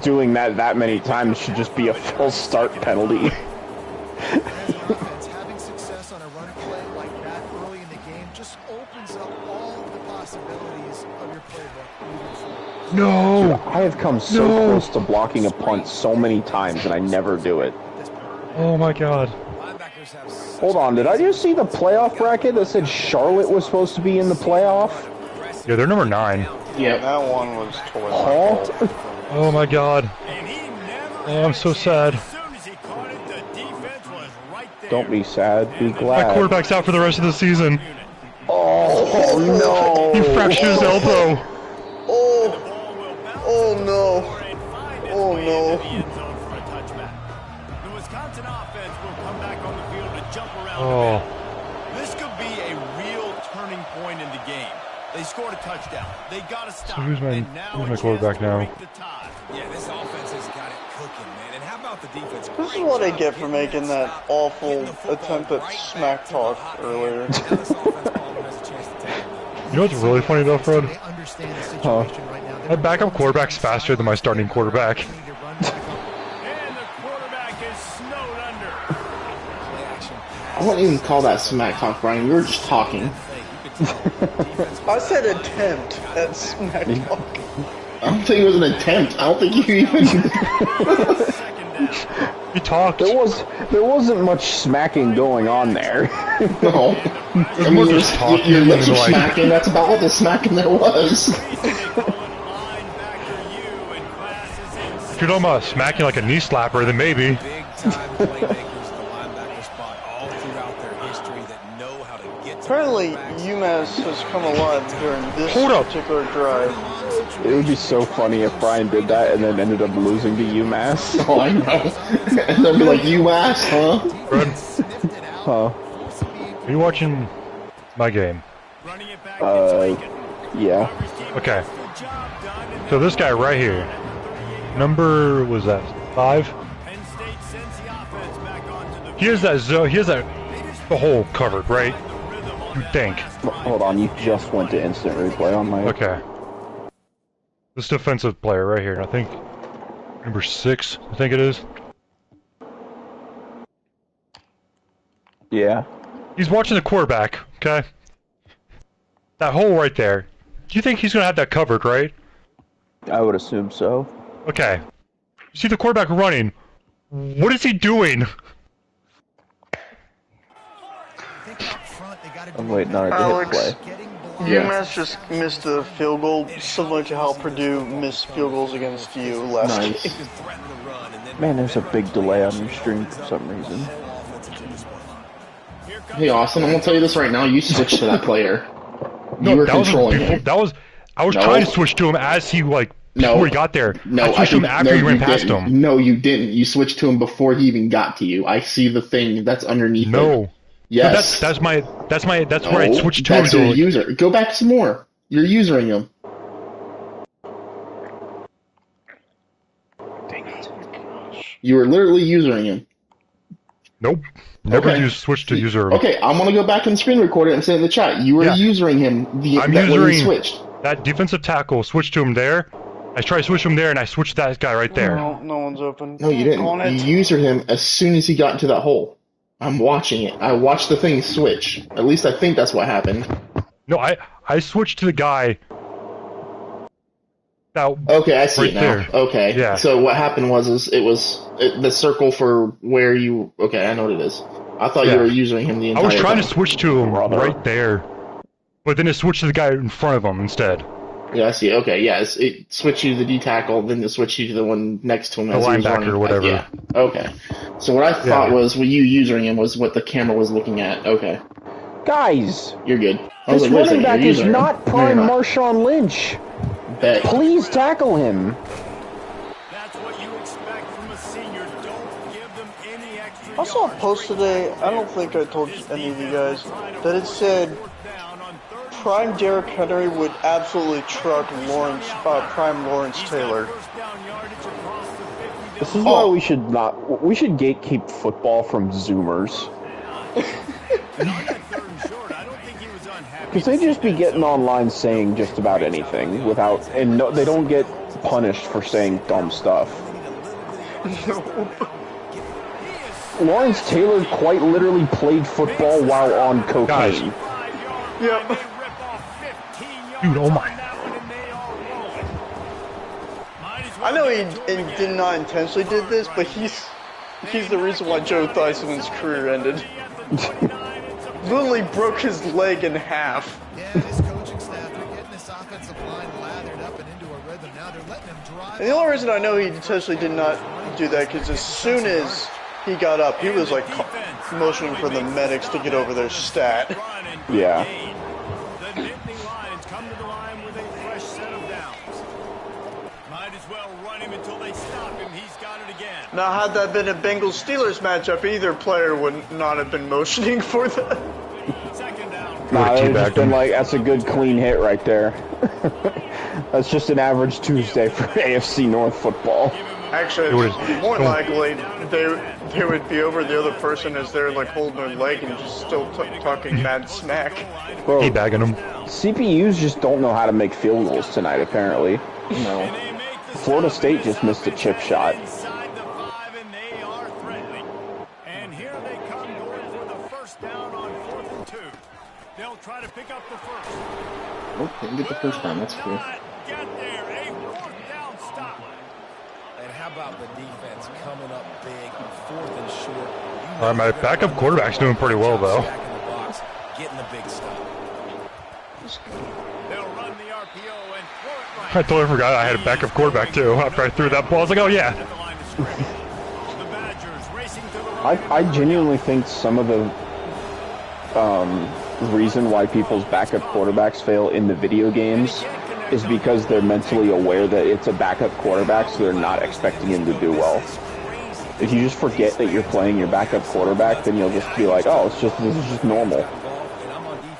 Speaker 3: doing that many times should just be a full start penalty.
Speaker 5: Having success on a run play like that early in the game just opens up all of the possibilities of your playbook moving forward.
Speaker 4: No!
Speaker 3: Dude, I have come so close to blocking a punt so many times, and I never do it.
Speaker 4: Oh my god.
Speaker 3: Hold on, did I just see the playoff bracket that said Charlotte was supposed to be in the playoff?
Speaker 4: Yeah, they're number 9.
Speaker 2: Yeah, that one was totally
Speaker 4: Oh my god. Oh, I'm so sad.
Speaker 3: Don't be sad, be glad.
Speaker 4: My quarterback's out for the rest of the season.
Speaker 3: Oh no!
Speaker 4: He fractured his elbow.
Speaker 2: Oh no. Oh no.
Speaker 6: The Wisconsin offense will come back on the field to jump around.
Speaker 4: Oh.
Speaker 6: This could be a real turning point in the game. They scored a touchdown. They got to stop.
Speaker 4: So who's my quarterback now?
Speaker 7: Yeah, this offense has got it cooking, man. And how about the defense?
Speaker 2: This is what I get for making that awful attempt at smack talk earlier.
Speaker 4: You know what's really funny though, Fred?
Speaker 5: Huh?
Speaker 4: My backup quarterback's faster than my starting quarterback.
Speaker 6: And the quarterback is snowed under.
Speaker 1: I wouldn't even call that smack talk, Brian. We were just talking.
Speaker 2: I said attempt at smack talk.
Speaker 1: I don't think it was an attempt. I don't think you even...
Speaker 4: You talked.
Speaker 3: There wasn't much smacking going on there.
Speaker 1: No. I mean, your lips are smacking. That's about what the smacking there was.
Speaker 4: If you're talking about smacking like a knee slapper, then maybe.
Speaker 7: Big time playmakers, the linebacker spot all throughout their history that know how to get to
Speaker 2: Apparently, UMass has come alive during this particular drive.
Speaker 3: It would be so funny if Brian did that and then ended up losing to UMass.
Speaker 1: Oh, I know. And they'll be like, UMass, huh?
Speaker 4: Fred,
Speaker 3: Huh?
Speaker 4: are you watching my game?
Speaker 3: Yeah.
Speaker 4: Okay. So this guy right here, number was that 5? He has that zone. He has that the hole covered, right? You think?
Speaker 3: Hold on, you just went to instant replay on my.
Speaker 4: Okay. This defensive player right here, I think number 6. I think it is.
Speaker 3: Yeah.
Speaker 4: He's watching the quarterback. Okay. That hole right there. Do you think he's gonna have that covered, right?
Speaker 3: I would assume so.
Speaker 4: Okay. You see the quarterback running. What is he doing?
Speaker 3: I'm waiting on it to hit play.
Speaker 2: UMass just missed a field goal, similar to how Purdue missed field goals against you last game.
Speaker 3: Man, there's a big delay on your stream for some reason.
Speaker 1: Hey, Austin, I'm gonna tell you this right now. You switched to that player.
Speaker 4: No,
Speaker 1: You were
Speaker 4: that was
Speaker 1: controlling
Speaker 4: before,
Speaker 1: him.
Speaker 4: I was trying to switch to him as he before he got there.
Speaker 1: No,
Speaker 4: I switched to him after he ran past
Speaker 1: didn't.
Speaker 4: him.
Speaker 1: No, you didn't. You switched to him before he even got to you. I see the thing that's underneath.
Speaker 4: No.
Speaker 1: It. Yes.
Speaker 4: No, that's where I switched to
Speaker 1: That's
Speaker 4: him.
Speaker 1: your user. Go back some more. You're usering him. Dang it. You were literally usering him.
Speaker 4: Nope. Never
Speaker 1: Okay.
Speaker 4: switched to user.
Speaker 1: Okay, I'm gonna go back and screen record it and say in the chat. You were usering him when he switched.
Speaker 4: That defensive tackle switched to him there. I tried to switch him there, and I switched that guy right there.
Speaker 2: No one's open.
Speaker 1: No, you didn't. You usered him as soon as he got into that hole. I'm watching it. I watched the thing switch. At least I think that's what happened.
Speaker 4: No, I switched to the guy.
Speaker 1: Okay, I see
Speaker 4: right
Speaker 1: it now.
Speaker 4: there.
Speaker 1: Okay.
Speaker 4: Yeah.
Speaker 1: So what happened was the circle for where you. Okay, I know what it is. I thought you were using him the entire
Speaker 4: I was trying
Speaker 1: time.
Speaker 4: to switch to him right there, but then it switched to the guy in front of him instead.
Speaker 1: Yeah, I see. Okay, yeah, it switched you to the D tackle, then it switched you to the one next to him.
Speaker 4: The linebacker or whatever.
Speaker 1: Yeah. Okay. So what I thought was you using him was what the camera was looking at. Okay.
Speaker 3: Guys,
Speaker 1: you're good.
Speaker 3: This running back is not prime Marshawn Lynch.
Speaker 1: Bet.
Speaker 3: Please tackle him.
Speaker 6: That's what you expect from a senior. Don't give them any extra.
Speaker 2: I saw a post today, I don't think I told any of you guys, that it said Prime Derrick Henry would absolutely truck Prime Lawrence Taylor.
Speaker 3: This is why we should gatekeep football from Zoomers. Because they just be getting online saying just about anything they don't get punished for saying dumb stuff. Lawrence Taylor quite literally played football while on cocaine.
Speaker 2: Yep.
Speaker 4: Dude, oh my.
Speaker 2: I know he did not intentionally did this, but he's the reason why Joe Theismann's career ended. Literally broke his leg in half.
Speaker 5: Yeah, this coaching staff, they're getting this offensive line lathered up and into a rhythm. Now they're letting him drive.
Speaker 2: And the only reason I know he intentionally did not do that, because as soon as he got up, he was like motioning for the medics to get over their stat.
Speaker 3: Yeah.
Speaker 6: The Nittany Lions come to the line with a fresh set of downs. Might as well run him until they stop him. He's got it again.
Speaker 2: Now, had that been a Bengals-Steelers matchup, either player would not have been motioning for that.
Speaker 6: Second down.
Speaker 3: Nah, they've just been like, that's a good clean hit right there. That's just an average Tuesday for AFC North football.
Speaker 2: Actually, more likely, they would be over the other person as they're like holding their leg and just still talking mad smack.
Speaker 3: Bro,
Speaker 4: bagging them.
Speaker 3: CPUs just don't know how to make field goals tonight, apparently. No. Florida State just missed a chip shot.
Speaker 6: And here they come going for the first down on 4th and 2. They'll try to pick up the first.
Speaker 1: Oh, didn't get the first down. That's cool.
Speaker 6: Get there, a 4th down stop.
Speaker 7: And how about the defense coming up big on 4th and short?
Speaker 4: All right, my backup quarterback's doing pretty well though.
Speaker 7: Getting the big stop.
Speaker 6: They'll run the RPO and throw it right.
Speaker 4: I totally forgot I had a backup quarterback too. After I threw that ball, I was like, oh yeah.
Speaker 3: I genuinely think some of the reason why people's backup quarterbacks fail in the video games is because they're mentally aware that it's a backup quarterback, so they're not expecting him to do well. If you just forget that you're playing your backup quarterback, then you'll just be like, oh, this is just normal.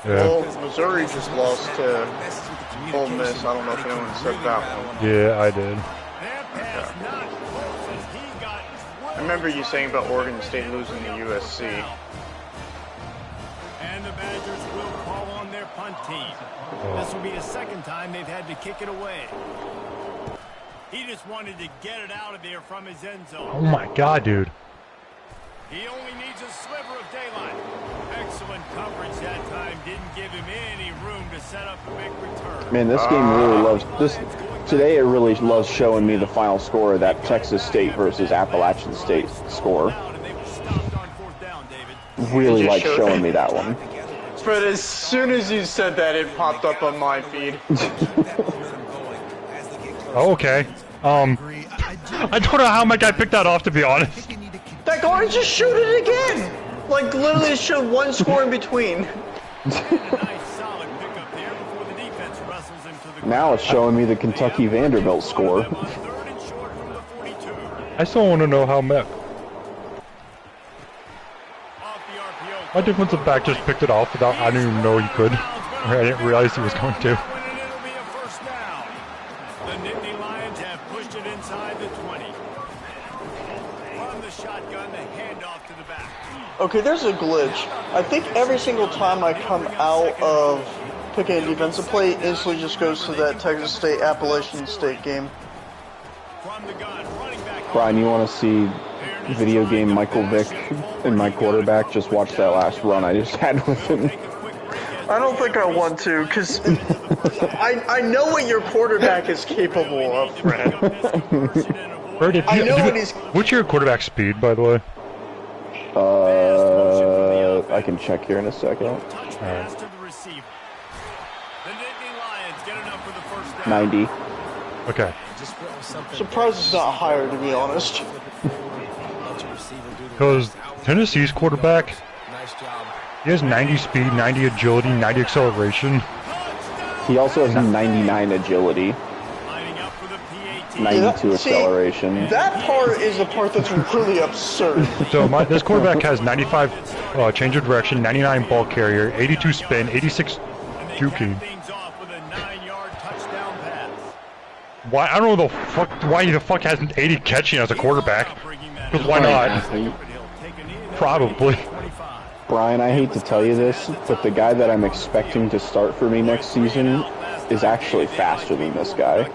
Speaker 4: Yeah.
Speaker 2: Well, Missouri just lost to Ole Miss. I don't know if anyone said that one.
Speaker 4: Yeah, I did.
Speaker 2: I remember you saying about Oregon State losing to USC.
Speaker 6: And the Badgers will call on their punt team. This will be the second time they've had to kick it away. He just wanted to get it out of there from his end zone.
Speaker 4: Oh my god, dude.
Speaker 6: He only needs a sliver of daylight. Excellent coverage that time. Didn't give him any room to set up a big return.
Speaker 3: Man, this game really loves this. Today it really loves showing me the final score of that Texas State versus Appalachian State score. Really like showing me that one.
Speaker 2: But as soon as you said that, it popped up on my feed.
Speaker 4: Oh, okay. I don't know how my guy picked that off, to be honest.
Speaker 2: That guy just shoot it again! Like, literally showed one score in between.
Speaker 3: Now it's showing me the Kentucky Vanderbilt score.
Speaker 4: I still want to know how my defensive back just picked it off without, I didn't even know he could. Or I didn't realize he was going to.
Speaker 6: The Nittany Lions have pushed it inside the 20. From the shotgun, the handoff to the back.
Speaker 2: Okay, there's a glitch. I think every single time I come out of picking a defensive play instantly just goes to that Texas State Appalachian State game.
Speaker 3: Brian, you want to see video game Michael Vick and my quarterback? Just watch that last run I just had with him.
Speaker 2: I don't think I want to, because I know what your quarterback is capable of, Fred.
Speaker 4: Bert, what's your quarterback speed, by the way?
Speaker 3: I can check here in a second.
Speaker 4: Right.
Speaker 3: 90.
Speaker 4: Okay.
Speaker 2: Surprised it's not higher, to be honest.
Speaker 4: Because Tennessee's quarterback, he has 90 speed, 90 agility, 90 acceleration.
Speaker 3: He also has 99 agility. 92 acceleration.
Speaker 2: That part is the part that's really absurd.
Speaker 4: So this quarterback has 95 change of direction, 99 ball carrier, 82 spin, 86 juking. Why? I don't know the fuck. Why the fuck has 80 catching as a quarterback? Because why not? Probably.
Speaker 3: Brian, I hate to tell you this, but the guy that I'm expecting to start for me next season is actually faster than this guy.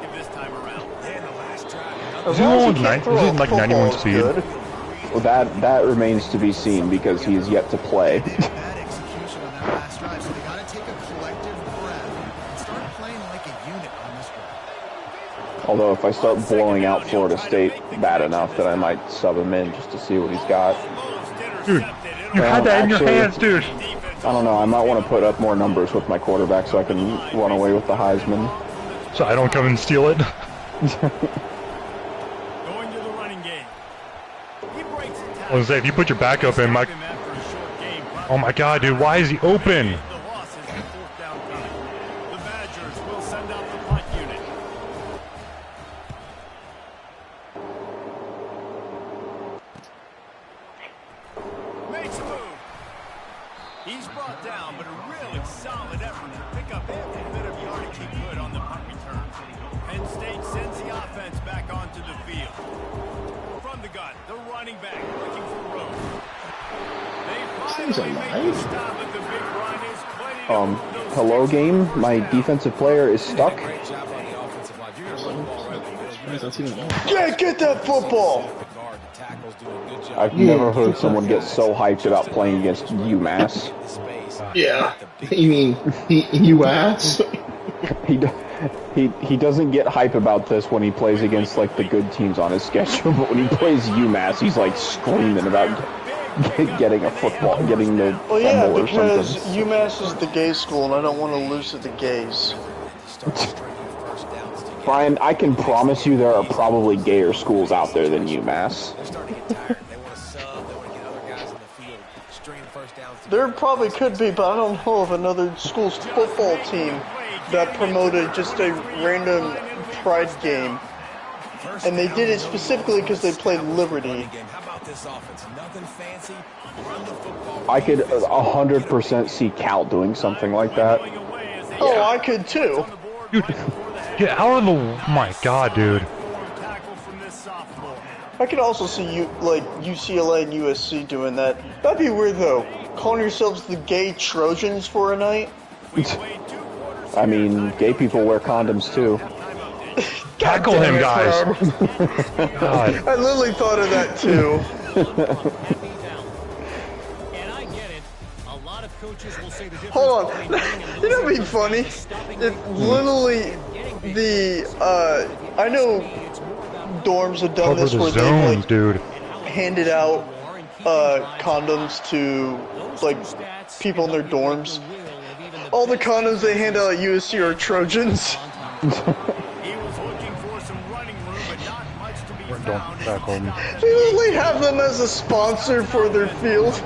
Speaker 4: Is he like 91 speed?
Speaker 3: Well, that remains to be seen because he is yet to play. Although if I start blowing out Florida State bad enough, that I might sub him in just to see what he's got.
Speaker 4: Dude, you had that in your hands, dude.
Speaker 3: I don't know. I might want to put up more numbers with my quarterback so I can run away with the Heisman.
Speaker 4: So I don't come and steal it. I was gonna say, if you put your backup in, Mike. Oh my god, dude, why is he open?
Speaker 6: He's brought down, but a really solid effort to pick up every bit of yardage he could on the punt return. Penn State sends the offense back onto the field. From the gun, the running back looking for room.
Speaker 1: Seems alive.
Speaker 3: Hello game. My defensive player is stuck.
Speaker 2: Get that football!
Speaker 3: I've never heard someone get so hyped about playing against UMass.
Speaker 1: Yeah. You mean UMass?
Speaker 3: He doesn't get hype about this when he plays against like the good teams on his schedule, but when he plays UMass, he's like screaming about getting a football, getting the
Speaker 2: well, yeah,
Speaker 3: fumble or
Speaker 2: because
Speaker 3: something.
Speaker 2: UMass is the gay school, and I don't want to lose to the gays.
Speaker 3: Brian, I can promise you there are probably gayer schools out there than UMass.
Speaker 2: There probably could be, but I don't know of another school's football team that promoted just a random pride game. And they did it specifically because they played Liberty.
Speaker 3: I could 100% see Cal doing something like that.
Speaker 2: Oh, I could too.
Speaker 4: Dude, get out of the... My god, dude.
Speaker 2: I could also see UCLA and USC doing that. That'd be weird though. Calling yourselves the gay Trojans for a night?
Speaker 3: I mean, gay people wear condoms too.
Speaker 4: Tackle him, guys.
Speaker 2: God. I literally thought of that too. Hold on. You know what'd be funny? If literally I know dorms have done this where they've like
Speaker 4: dude.
Speaker 2: handed out condoms to like people in their dorms. All the condoms they hand out at USC are Trojans.
Speaker 4: Don't tackle him.
Speaker 2: They literally have them as a sponsor for their field.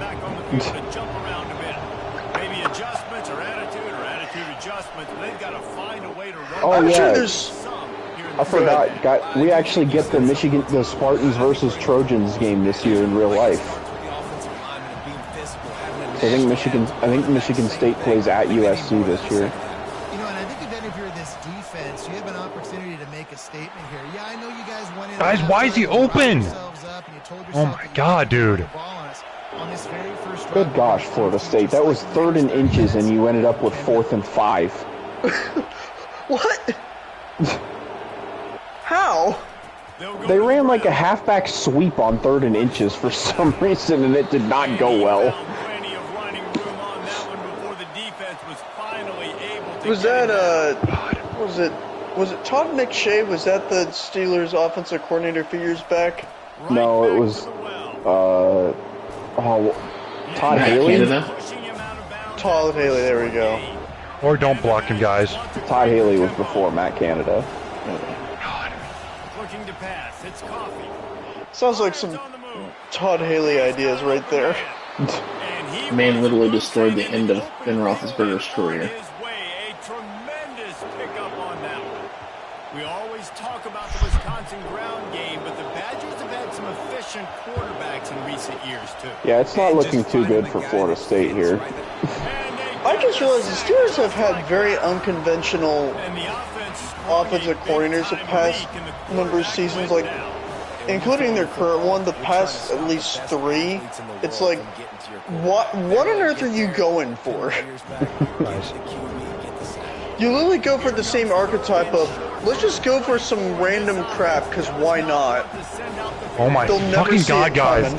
Speaker 3: Oh
Speaker 2: I'm
Speaker 3: yeah,
Speaker 2: sure there's...
Speaker 3: I forgot. We actually get the Spartans versus Trojans game this year in real life. I think Michigan State plays at USC this year.
Speaker 5: You know, and I think if any of you are this defense, you have an opportunity to make a statement here. Yeah, I know you guys went in.
Speaker 4: Guys, why is he open? Oh my god, dude.
Speaker 3: Good gosh, Florida State. That was 3rd and inches, and you ended up with 4th and 5.
Speaker 2: What? How?
Speaker 3: They ran like a halfback sweep on 3rd and inches for some reason, and it did not go well.
Speaker 2: Was that was it Todd McShay? Was that the Steelers offensive coordinator a few years back?
Speaker 3: No, it was Todd Haley.
Speaker 2: Todd Haley, there we go.
Speaker 4: Or don't block him, guys.
Speaker 3: Todd Haley was before Matt Canada.
Speaker 6: Looking to pass. It's Coffee.
Speaker 2: Sounds like some Todd Haley ideas right there.
Speaker 1: Man literally destroyed the end of Ben Roethlisberger's career.
Speaker 6: We always talk about the Wisconsin ground game, but the Badgers have had some efficient quarterbacks in recent years, too.
Speaker 3: Yeah, it's not looking too good for Florida State here.
Speaker 2: I just realized the Steelers have had very unconventional offensive coordinators the past number of seasons, like, including their current one, the past at least 3. It's like, what on earth are you going for?
Speaker 4: Nice.
Speaker 2: You literally go for the same archetype of, let's just go for some random crap, because why not?
Speaker 4: Oh my fucking god, guys.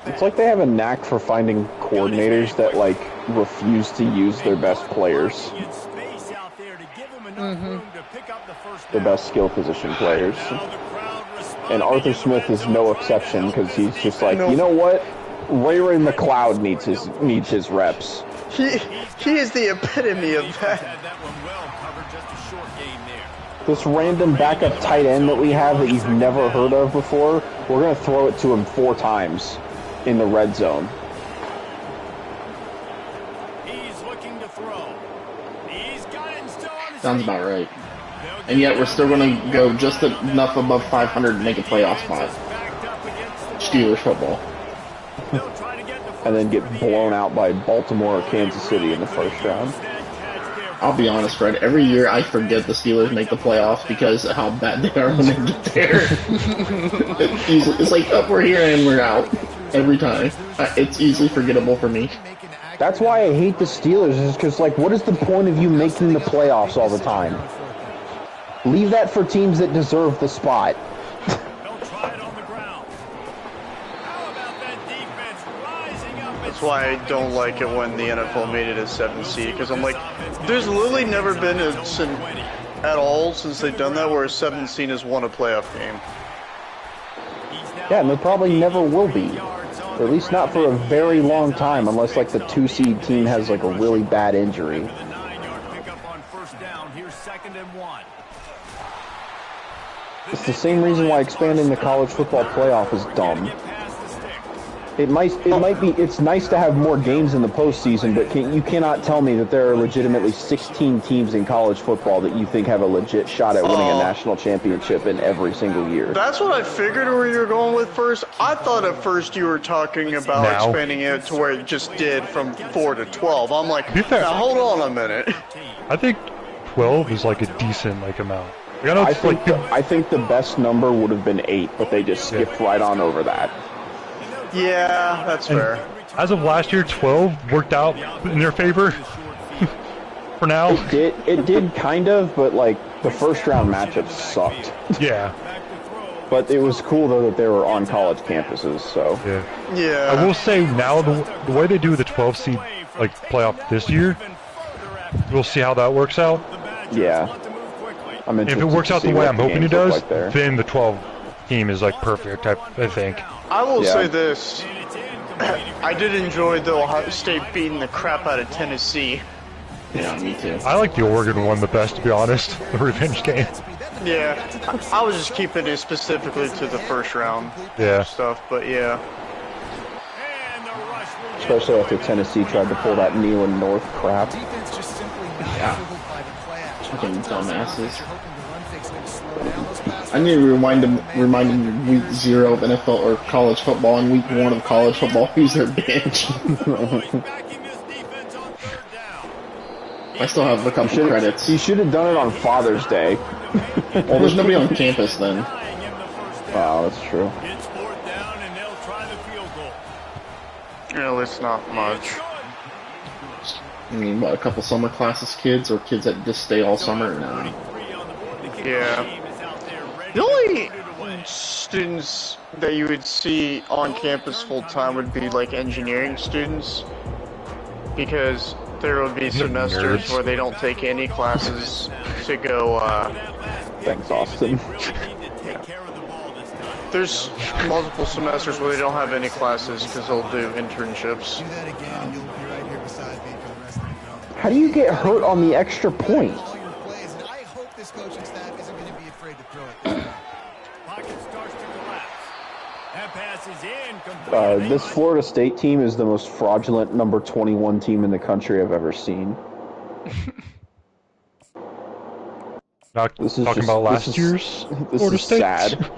Speaker 3: It's like they have a knack for finding coordinators that, like, refuse to use their best players. The best skill position players. And Arthur Smith is no exception, because he's just like, you know what? Ray McLeod needs his reps.
Speaker 2: He is the epitome of that.
Speaker 3: This random backup tight end that we have that you've never heard of before, we're going to throw it to him 4 times in the red zone.
Speaker 6: He's looking to throw. He's got it still on his
Speaker 1: Sounds about right. And yet we're still going to go just enough above 500 to make a playoff spot. Steelers football.
Speaker 3: And then get blown out by Baltimore or Kansas City in the first round.
Speaker 1: I'll be honest, Fred. Every year I forget the Steelers make the playoffs because of how bad they are when they get there. It's like, up, we're here and we're out. Every time. It's easily forgettable for me.
Speaker 3: That's why I hate the Steelers, is because, like, what is the point of you making the playoffs all the time? Leave that for teams that deserve the spot.
Speaker 2: That's why I don't like it when the NFL made it a 7 seed, because I'm like, there's literally never been at all since they've done that where a 7 seed has won a playoff game.
Speaker 3: Yeah, and there probably never will be. Or at least not for a very long time, unless, like, the 2 seed team has, like, a really bad injury. It's the same reason why expanding the college football playoff is dumb. It's nice to have more games in the postseason, but you cannot tell me that there are legitimately 16 teams in college football that you think have a legit shot at winning a national championship in every single year.
Speaker 2: That's what I figured where you were going with first. I thought at first you were talking about expanding it to where it just did from 4 to 12. I'm like, now hold on a minute.
Speaker 4: I think 12 is like a decent amount.
Speaker 3: I think the best number would have been 8, but they just skipped right on over that.
Speaker 2: Yeah, that's fair.
Speaker 4: As of last year, 12 worked out in their favor. For now.
Speaker 3: It did kind of, but like the first round matchups sucked.
Speaker 4: Yeah.
Speaker 3: But it was cool though that they were on college campuses, so.
Speaker 2: Yeah.
Speaker 4: I will say now the way they do the 12 seed playoff this year, we'll see how that works out.
Speaker 3: Yeah.
Speaker 4: If it works out the way I'm hoping it does, then the 12 team is perfect, I think.
Speaker 2: I will say this. I did enjoy the Ohio State beating the crap out of Tennessee.
Speaker 1: Yeah, me too.
Speaker 4: I like the Oregon one the best, to be honest. The revenge game.
Speaker 2: Yeah, I was just keeping it specifically to the first round stuff, but yeah.
Speaker 3: Especially after Tennessee tried to pull that Neyland North crap.
Speaker 1: Yeah. Fucking dumbasses. I need to remind them week 0 of NFL or college football and week 1 of college football who's their bench. I still have a couple credits.
Speaker 3: You should have done it on Father's Day.
Speaker 1: Well, there's nobody on campus then.
Speaker 3: Wow, that's true.
Speaker 2: Yeah, it's not much.
Speaker 1: I mean, what, a couple summer classes kids or kids that just stay all summer? No.
Speaker 2: Yeah. The only students that you would see on campus full time would be like engineering students, because there would be semesters where they don't take any classes to go.
Speaker 3: Thanks, Austin.
Speaker 2: Yeah. There's multiple semesters where they don't have any classes because they'll do internships.
Speaker 5: Do that again, and you'll be right here beside me for the rest of the game.
Speaker 3: How do you get hurt on the extra point?
Speaker 5: All your plays, and I hope this coaching staff isn't going to be afraid to throw it.
Speaker 6: Pocket starts to collapse. That pass is in. Complete.
Speaker 3: This Florida State team is the most fraudulent number 21 team in the country I've ever seen.
Speaker 4: Not
Speaker 3: This is
Speaker 4: talking
Speaker 3: just,
Speaker 4: about last year's
Speaker 3: This
Speaker 4: Florida
Speaker 3: is
Speaker 4: State.
Speaker 3: sad.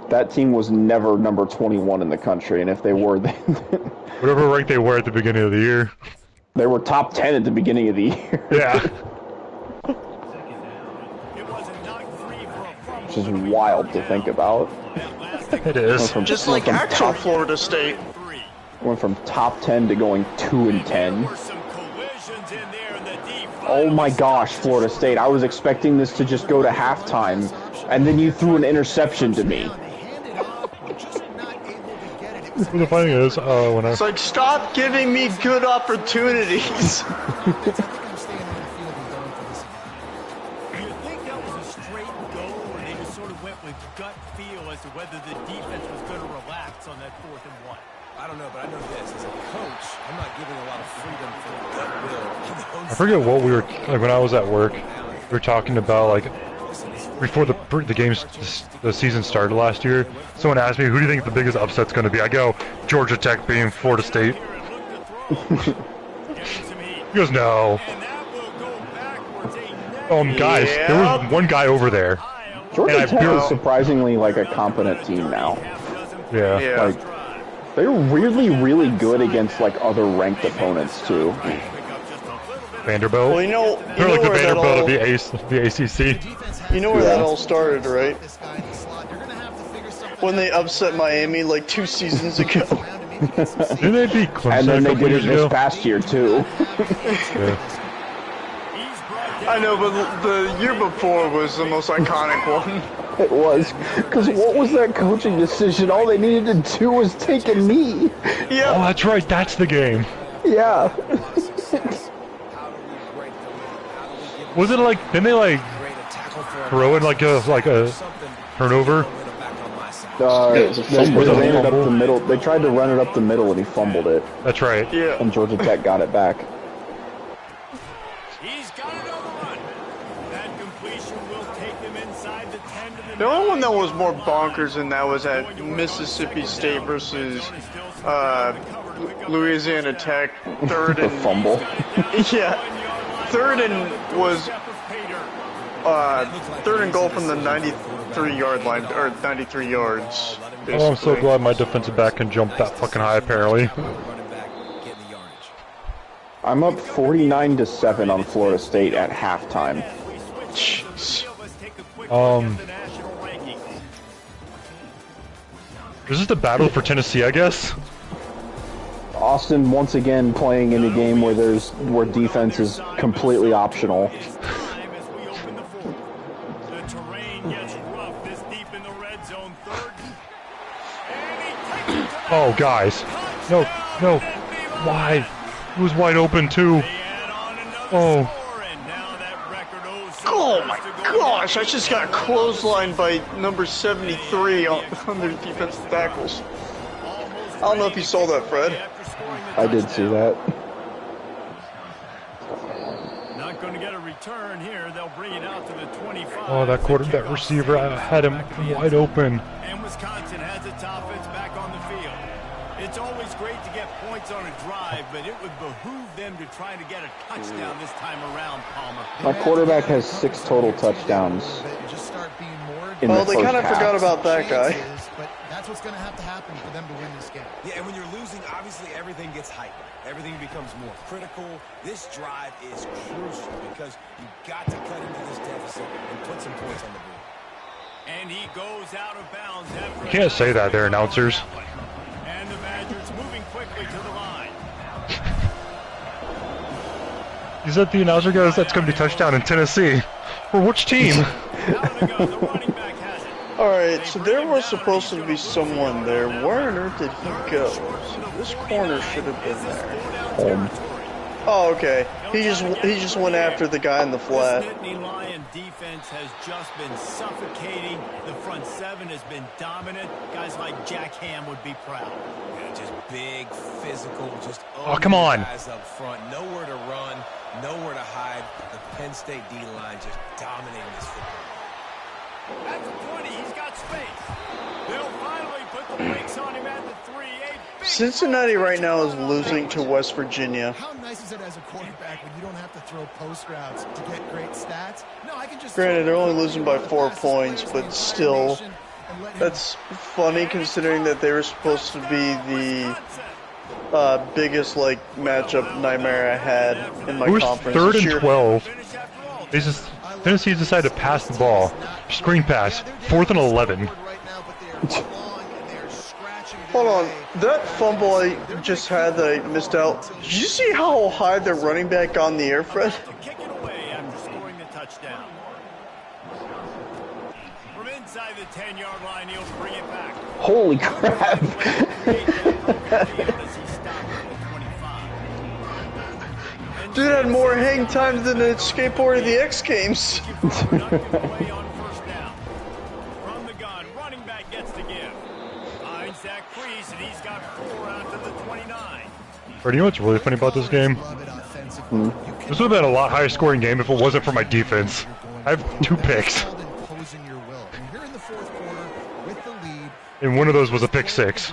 Speaker 3: That team was never number 21 in the country, and if they were,
Speaker 4: Whatever rank they were at the beginning of the year.
Speaker 3: they were top 10 at the beginning of the year.
Speaker 4: Yeah.
Speaker 3: Which is wild to think about.
Speaker 4: It is.
Speaker 2: Just like actual Florida State.
Speaker 3: Went from top 10 to going 2 and 10. Oh my gosh, Florida State. I was expecting this to just go to halftime, and then you threw an interception to me.
Speaker 4: The funny is, when I...
Speaker 2: It's like, stop giving me good opportunities.
Speaker 6: Gut feel as to whether the defense was going to relax on that 4th and 1.
Speaker 7: I don't know, but I know this. As a coach, I'm not giving a lot of freedom for gut will.
Speaker 4: I forget what we were, like when I was at work, we were talking about, like, before the games, the season started last year, someone asked me, who do you think the biggest upset's going to be? I go, Georgia Tech being Florida State. He goes, no. Guys, there was one guy over there.
Speaker 3: Georgia Tech is surprisingly like a competent team now.
Speaker 4: Yeah.
Speaker 3: Like, they're really, really good against like other ranked opponents too.
Speaker 4: Vanderbilt.
Speaker 2: Well, you know
Speaker 4: they're like the
Speaker 2: where that
Speaker 4: Vanderbilt
Speaker 2: all,
Speaker 4: of the ACC.
Speaker 2: You know where that all started, right? When they upset Miami like 2 seasons ago.
Speaker 4: Didn't they beat Clemson
Speaker 3: And then
Speaker 4: a
Speaker 3: they
Speaker 4: couple
Speaker 3: did it
Speaker 4: years ago?
Speaker 3: this past year too.
Speaker 4: Yeah.
Speaker 2: I know, but the year before was the most iconic one.
Speaker 3: It was. Because what was that coaching decision? All they needed to do was take a knee.
Speaker 2: Yeah.
Speaker 4: Oh, that's right. That's the game.
Speaker 3: Yeah.
Speaker 4: Was it like? Didn't they like throw in like a turnover?
Speaker 1: it was a fumble.
Speaker 3: They ran it up the middle. They tried to run it up the middle, and he fumbled it.
Speaker 4: That's right.
Speaker 2: Yeah.
Speaker 3: And Georgia Tech got it back.
Speaker 6: He's got it on the run. That completion will take him inside the 10 to the
Speaker 2: The only one that was more bonkers than that was at Mississippi State versus Louisiana Tech. Third
Speaker 3: The
Speaker 2: and
Speaker 3: fumble.
Speaker 2: yeah, third and was third and goal from the 93-yard line, or 93 yards. Basically.
Speaker 4: Oh, I'm so glad my defensive back can jump that fucking high. Apparently.
Speaker 3: I'm up 49-7 on Florida State at halftime.
Speaker 4: Is this the battle for Tennessee? I guess.
Speaker 3: Austin once again playing in a game where defense is completely optional.
Speaker 4: Oh, guys. No. Why? It was wide open, too. Oh.
Speaker 2: Oh my gosh, I just got clotheslined by number 73 on their defensive tackles. I don't know if you saw that, Fred.
Speaker 3: I did see that.
Speaker 6: Not going to get a return here. They'll bring it out to the 25.
Speaker 4: Oh, that receiver had him wide open.
Speaker 6: And Wisconsin has its offense back on the field. It's always great to get points on a drive, but it would behoove them to try to get a touchdown this time around, Palmer.
Speaker 3: My quarterback has 6 total touchdowns.
Speaker 2: Well, they kind of forgot about that guy.
Speaker 5: But that's what's going to have to happen for them to win this game.
Speaker 7: Yeah, and when you're losing, obviously everything gets hyped. Everything becomes more critical. This drive is crucial because you've got to cut into this deficit and put some points on the board.
Speaker 6: And he goes out of bounds after.
Speaker 4: You can't say that there, announcers.
Speaker 6: And the Badgers moving quickly to the line.
Speaker 4: Is that the announcer goes, that's going to be touchdown in Tennessee? For which team?
Speaker 2: Alright, so there was supposed to be someone there. Where on earth did he go? So this corner should have been there.
Speaker 3: Home.
Speaker 2: Oh, okay. He just went after the guy in the flat.
Speaker 6: This Nittany Lion defense has just been suffocating. The front seven has been dominant. Guys like Jack Ham would be proud.
Speaker 7: Yeah, just big, physical, just
Speaker 4: Oh, come on.
Speaker 7: guys up front. Nowhere to run, nowhere to hide. The Penn State D-line just dominating this football.
Speaker 6: At the 20, he's got space. They'll finally put the brakes on him at the 3.
Speaker 2: Cincinnati right now is losing to West Virginia.
Speaker 5: How nice is it as a quarterback when you don't have to throw post routes to get great stats? No, I can just.
Speaker 2: Granted, they're only losing by 4 points, but still, that's funny considering that they were supposed to be the biggest matchup nightmare I had in my conference.
Speaker 4: Third
Speaker 2: this
Speaker 4: and
Speaker 2: year.
Speaker 4: 12. Tennessee decided to pass the ball. Screen pass. 4th and 11.
Speaker 2: Hold on, that fumble I just had that I missed out. Did you see how high the running back got in the air, Fred?
Speaker 6: Kick it away after scoring the touchdown. From inside the 10-yard line, he'll bring it back.
Speaker 3: Holy crap!
Speaker 2: Dude had more hang time than a skateboard of the X Games.
Speaker 6: From the gun, running back gets to give. Finds that crease, and he's got 4 out to the 29.
Speaker 4: Fred, you know what's really funny about this game? This would have been a lot higher scoring game if it wasn't for my defense. I have 2 picks. And one of those was a pick 6.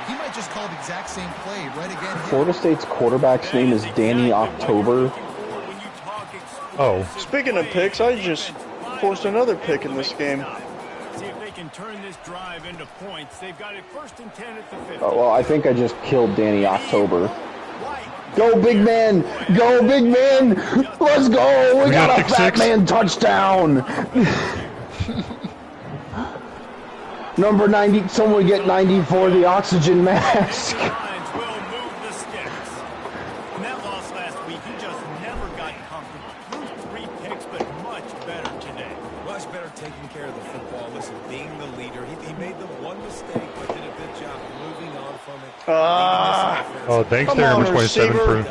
Speaker 5: He might just call the exact same play right again.
Speaker 3: Florida State's quarterback's name is Danny October.
Speaker 4: Oh.
Speaker 2: Speaking of picks, I just forced another pick in this game.
Speaker 6: See if they can turn this drive into points. They've got it 1st and 10 at the 50.
Speaker 3: Oh, well, I think I just killed Danny October. Go, big man! Go, big man! Let's go! We got a fat man touchdown! Number 90, someone get 94, the oxygen mask.
Speaker 6: Will move the sticks. In that loss last week, he just never got comfortable. Threw 3 picks, but much better today.
Speaker 7: Much better taking care of the football. Listen, being the leader, he made the one mistake, but did a good job moving on from it.
Speaker 4: Oh, thanks there, number 27, for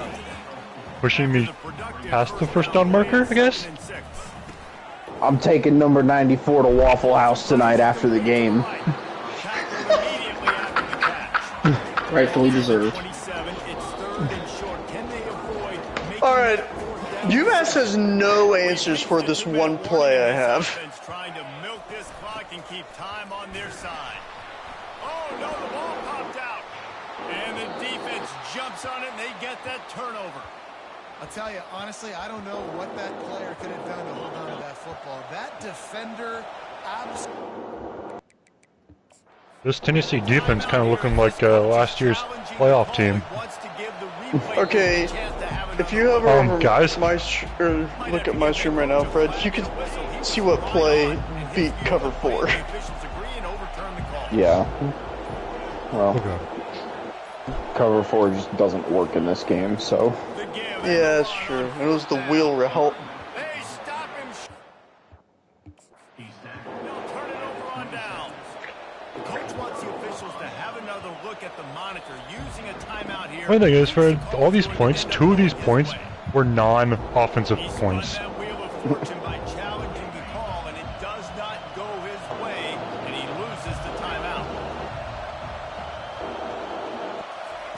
Speaker 4: pushing me past the first down marker, I guess?
Speaker 3: I'm taking number 94 to Waffle House tonight after the game.
Speaker 1: Rightfully deserved.
Speaker 2: Alright, UMass has no answers for this one play I have.
Speaker 6: Trying to milk this clock and keep time on their side. Oh no, the ball popped out. And the defense jumps on it and they get that turnover.
Speaker 5: I'll tell you, honestly, I don't know what that player could have done to hold on to that football. That defender
Speaker 4: This Tennessee defense kind of looking like last year's playoff team.
Speaker 2: Okay, if you ever
Speaker 4: guys,
Speaker 2: look at my stream right now, Fred, you can see what play beat cover 4.
Speaker 3: Yeah. Well,
Speaker 4: okay.
Speaker 3: cover 4 just doesn't work in this game, so.
Speaker 2: Yeah, that's true. It was the wheel route.
Speaker 6: Hey, stop him. They'll turn it over on downs. The coach wants the officials to have another look at the monitor using a timeout here.
Speaker 4: The thing is, Fred, all these points, 2 of these points were non-offensive points.
Speaker 6: By challenging the call, and it does not go his way, and he loses the timeout.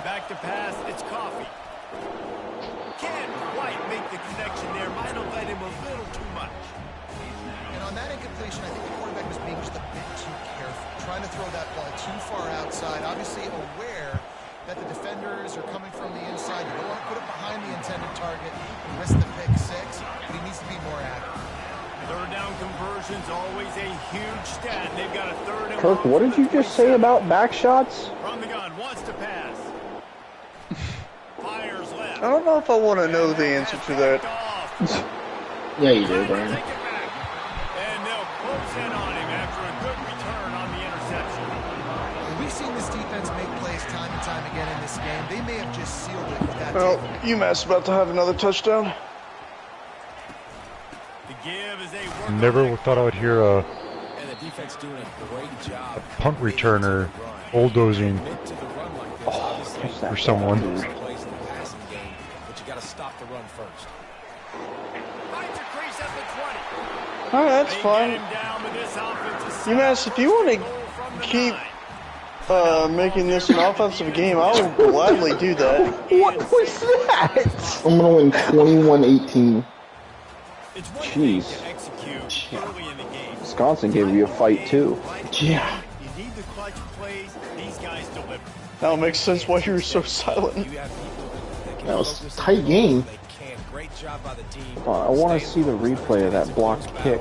Speaker 6: Back to pass, it's Coffee. Can't quite make the connection there. Might have led him a little too much.
Speaker 5: And on that incompletion, I think the quarterback was being just a bit too careful, trying to throw that ball too far outside, obviously aware that the defenders are coming from the inside. You don't want to put it behind the intended target and risk the pick 6, but he needs to be more accurate.
Speaker 6: Third down conversion's always a huge stat. They've got a 3rd and
Speaker 3: Kirk, what did you just say about back shots?
Speaker 6: From the gun, wants to pass. Fires left.
Speaker 2: I don't know if I want to know the answer to that.
Speaker 1: Yeah, you do, Brian.
Speaker 6: And they'll close in on him after a good return on the interception.
Speaker 5: We've seen this defense make plays time and time again in this this game. They may have just sealed it with that.
Speaker 2: Well, UMass about to have another touchdown.
Speaker 4: Never thought I would hear a punt returner bulldozing for someone.
Speaker 7: But you got to stop the run first.
Speaker 2: Alright, that's fine. UMass, if you want to keep making this an offensive game, I will gladly do that.
Speaker 3: What was that?
Speaker 1: I'm gonna win 21-18.
Speaker 3: Jeez. Wisconsin gave you a fight too.
Speaker 1: Yeah.
Speaker 2: Now it makes sense why you were so silent.
Speaker 1: That was a tight game.
Speaker 3: I want to see the replay of that blocked kick.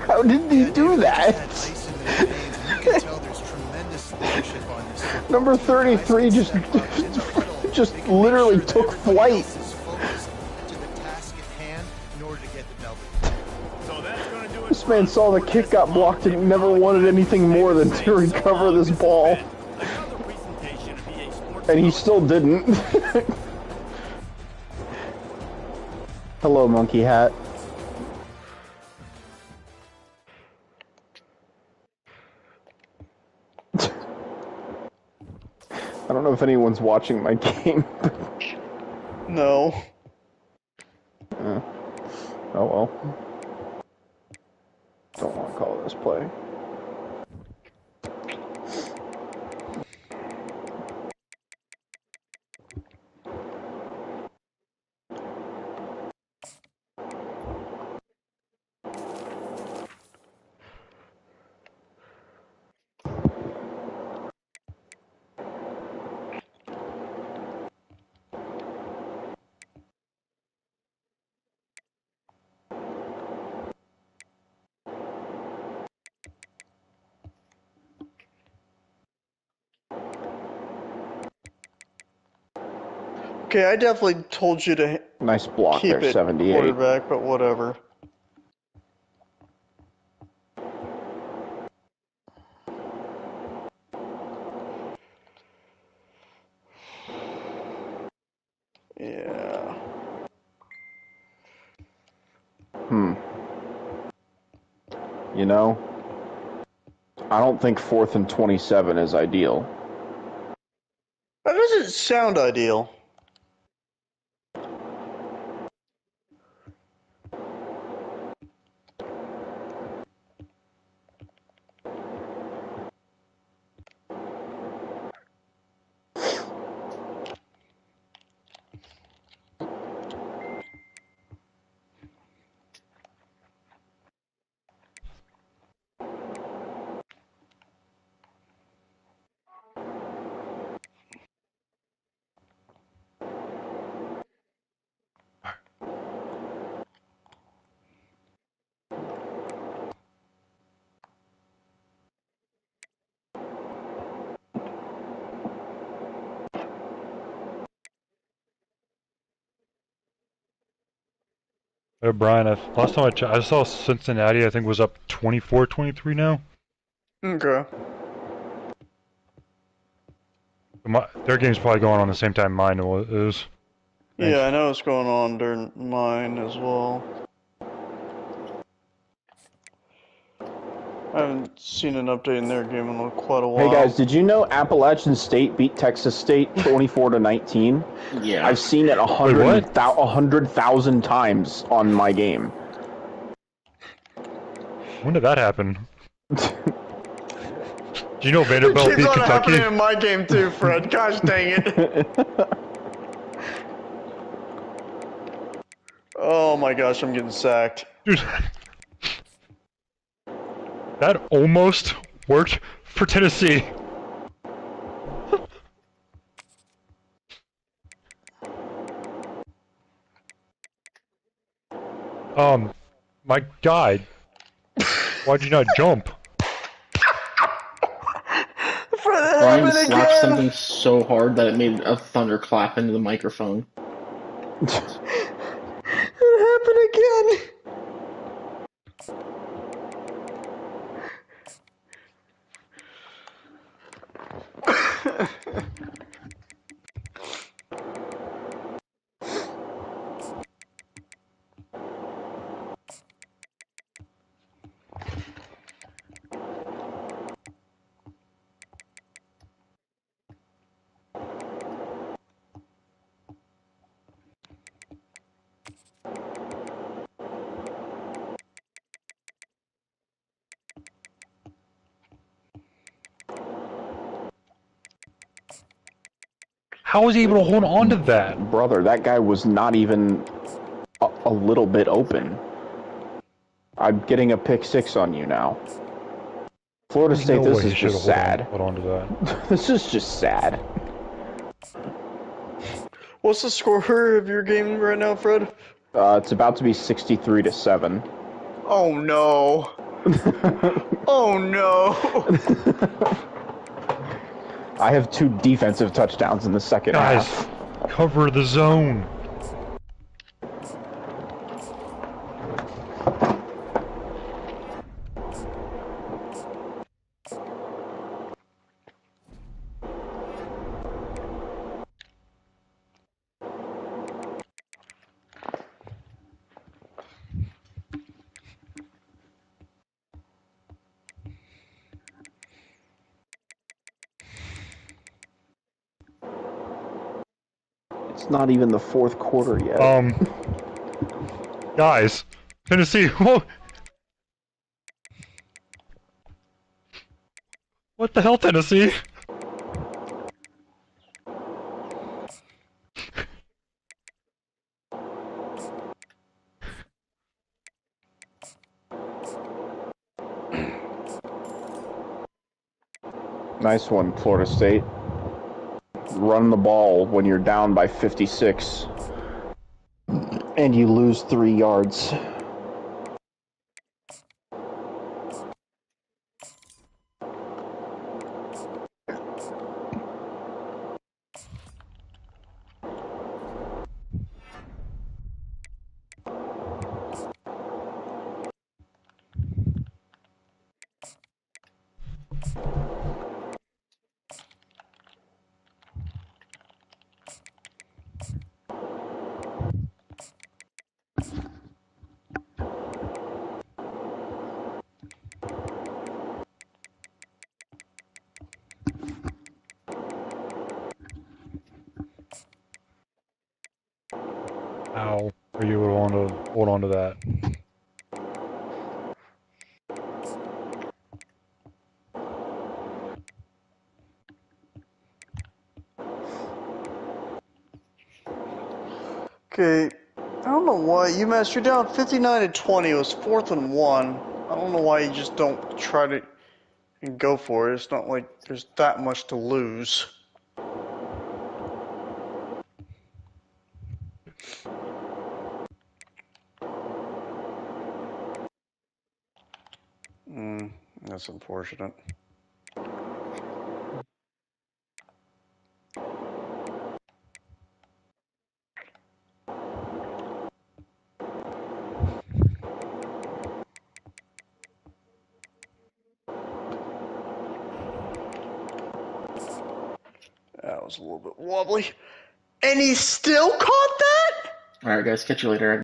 Speaker 3: How did he do that? Number 33 just literally took flight. This man saw the kick got blocked and never wanted anything more than to recover this ball. And he still didn't. Hello, monkey hat. I don't know if anyone's watching my game.
Speaker 2: No.
Speaker 3: Oh well. Don't want to call this play.
Speaker 2: Okay, I definitely told you to
Speaker 3: Nice block
Speaker 2: keep
Speaker 3: there,
Speaker 2: it
Speaker 3: 78.
Speaker 2: quarterback, but whatever. Yeah.
Speaker 3: You know, I don't think 4th and 27 is ideal.
Speaker 2: That doesn't sound ideal.
Speaker 4: Brian, last time I saw Cincinnati, I think was up 24-23 now.
Speaker 2: Okay.
Speaker 4: Their game's probably going on the same time mine is.
Speaker 2: Yeah, I know what's going on during mine as well. I haven't seen an update in their game in quite a while.
Speaker 3: Hey guys, did you know Appalachian State beat Texas State 24-19?
Speaker 1: Yeah.
Speaker 3: I've seen it 100,000 times on my game.
Speaker 4: When did that happen? Do you know Vanderbilt
Speaker 2: It
Speaker 4: beat
Speaker 2: keeps on
Speaker 4: Kentucky?
Speaker 2: happening in my game too, Fred. Gosh dang it. Oh my gosh, I'm getting sacked.
Speaker 4: Dude, that almost worked for Tennessee. My guy, why'd you not jump?
Speaker 2: Fred, it
Speaker 1: Brian
Speaker 2: happened
Speaker 1: slapped
Speaker 2: again.
Speaker 1: something so hard that it made a thunderclap into the microphone.
Speaker 2: It happened again.
Speaker 4: How was he able to hold on to that?
Speaker 3: Brother, that guy was not even a little bit open. I'm getting a pick six on you now. Florida State,
Speaker 4: no
Speaker 3: this is just sad.
Speaker 4: Hold on to that.
Speaker 3: This is just sad.
Speaker 2: What's the score of your game right now, Fred?
Speaker 3: It's about to be 63-7.
Speaker 2: Oh no. Oh no.
Speaker 3: I have 2 defensive touchdowns in the second half.
Speaker 4: Cover the zone.
Speaker 3: It's not even the fourth quarter yet.
Speaker 4: Guys, Tennessee, what the hell, Tennessee?
Speaker 3: Nice one, Florida State. Run the ball when you're down by 56 and you lose 3 yards.
Speaker 4: How are you able to hold on to that?
Speaker 2: Okay, I don't know why UMass, you're down 59-20. It was 4th and 1. I don't know why you just don't try to go for it. It's not like there's that much to lose. That's unfortunate. That was a little bit wobbly. And he still caught that?
Speaker 1: Alright, guys, catch you later.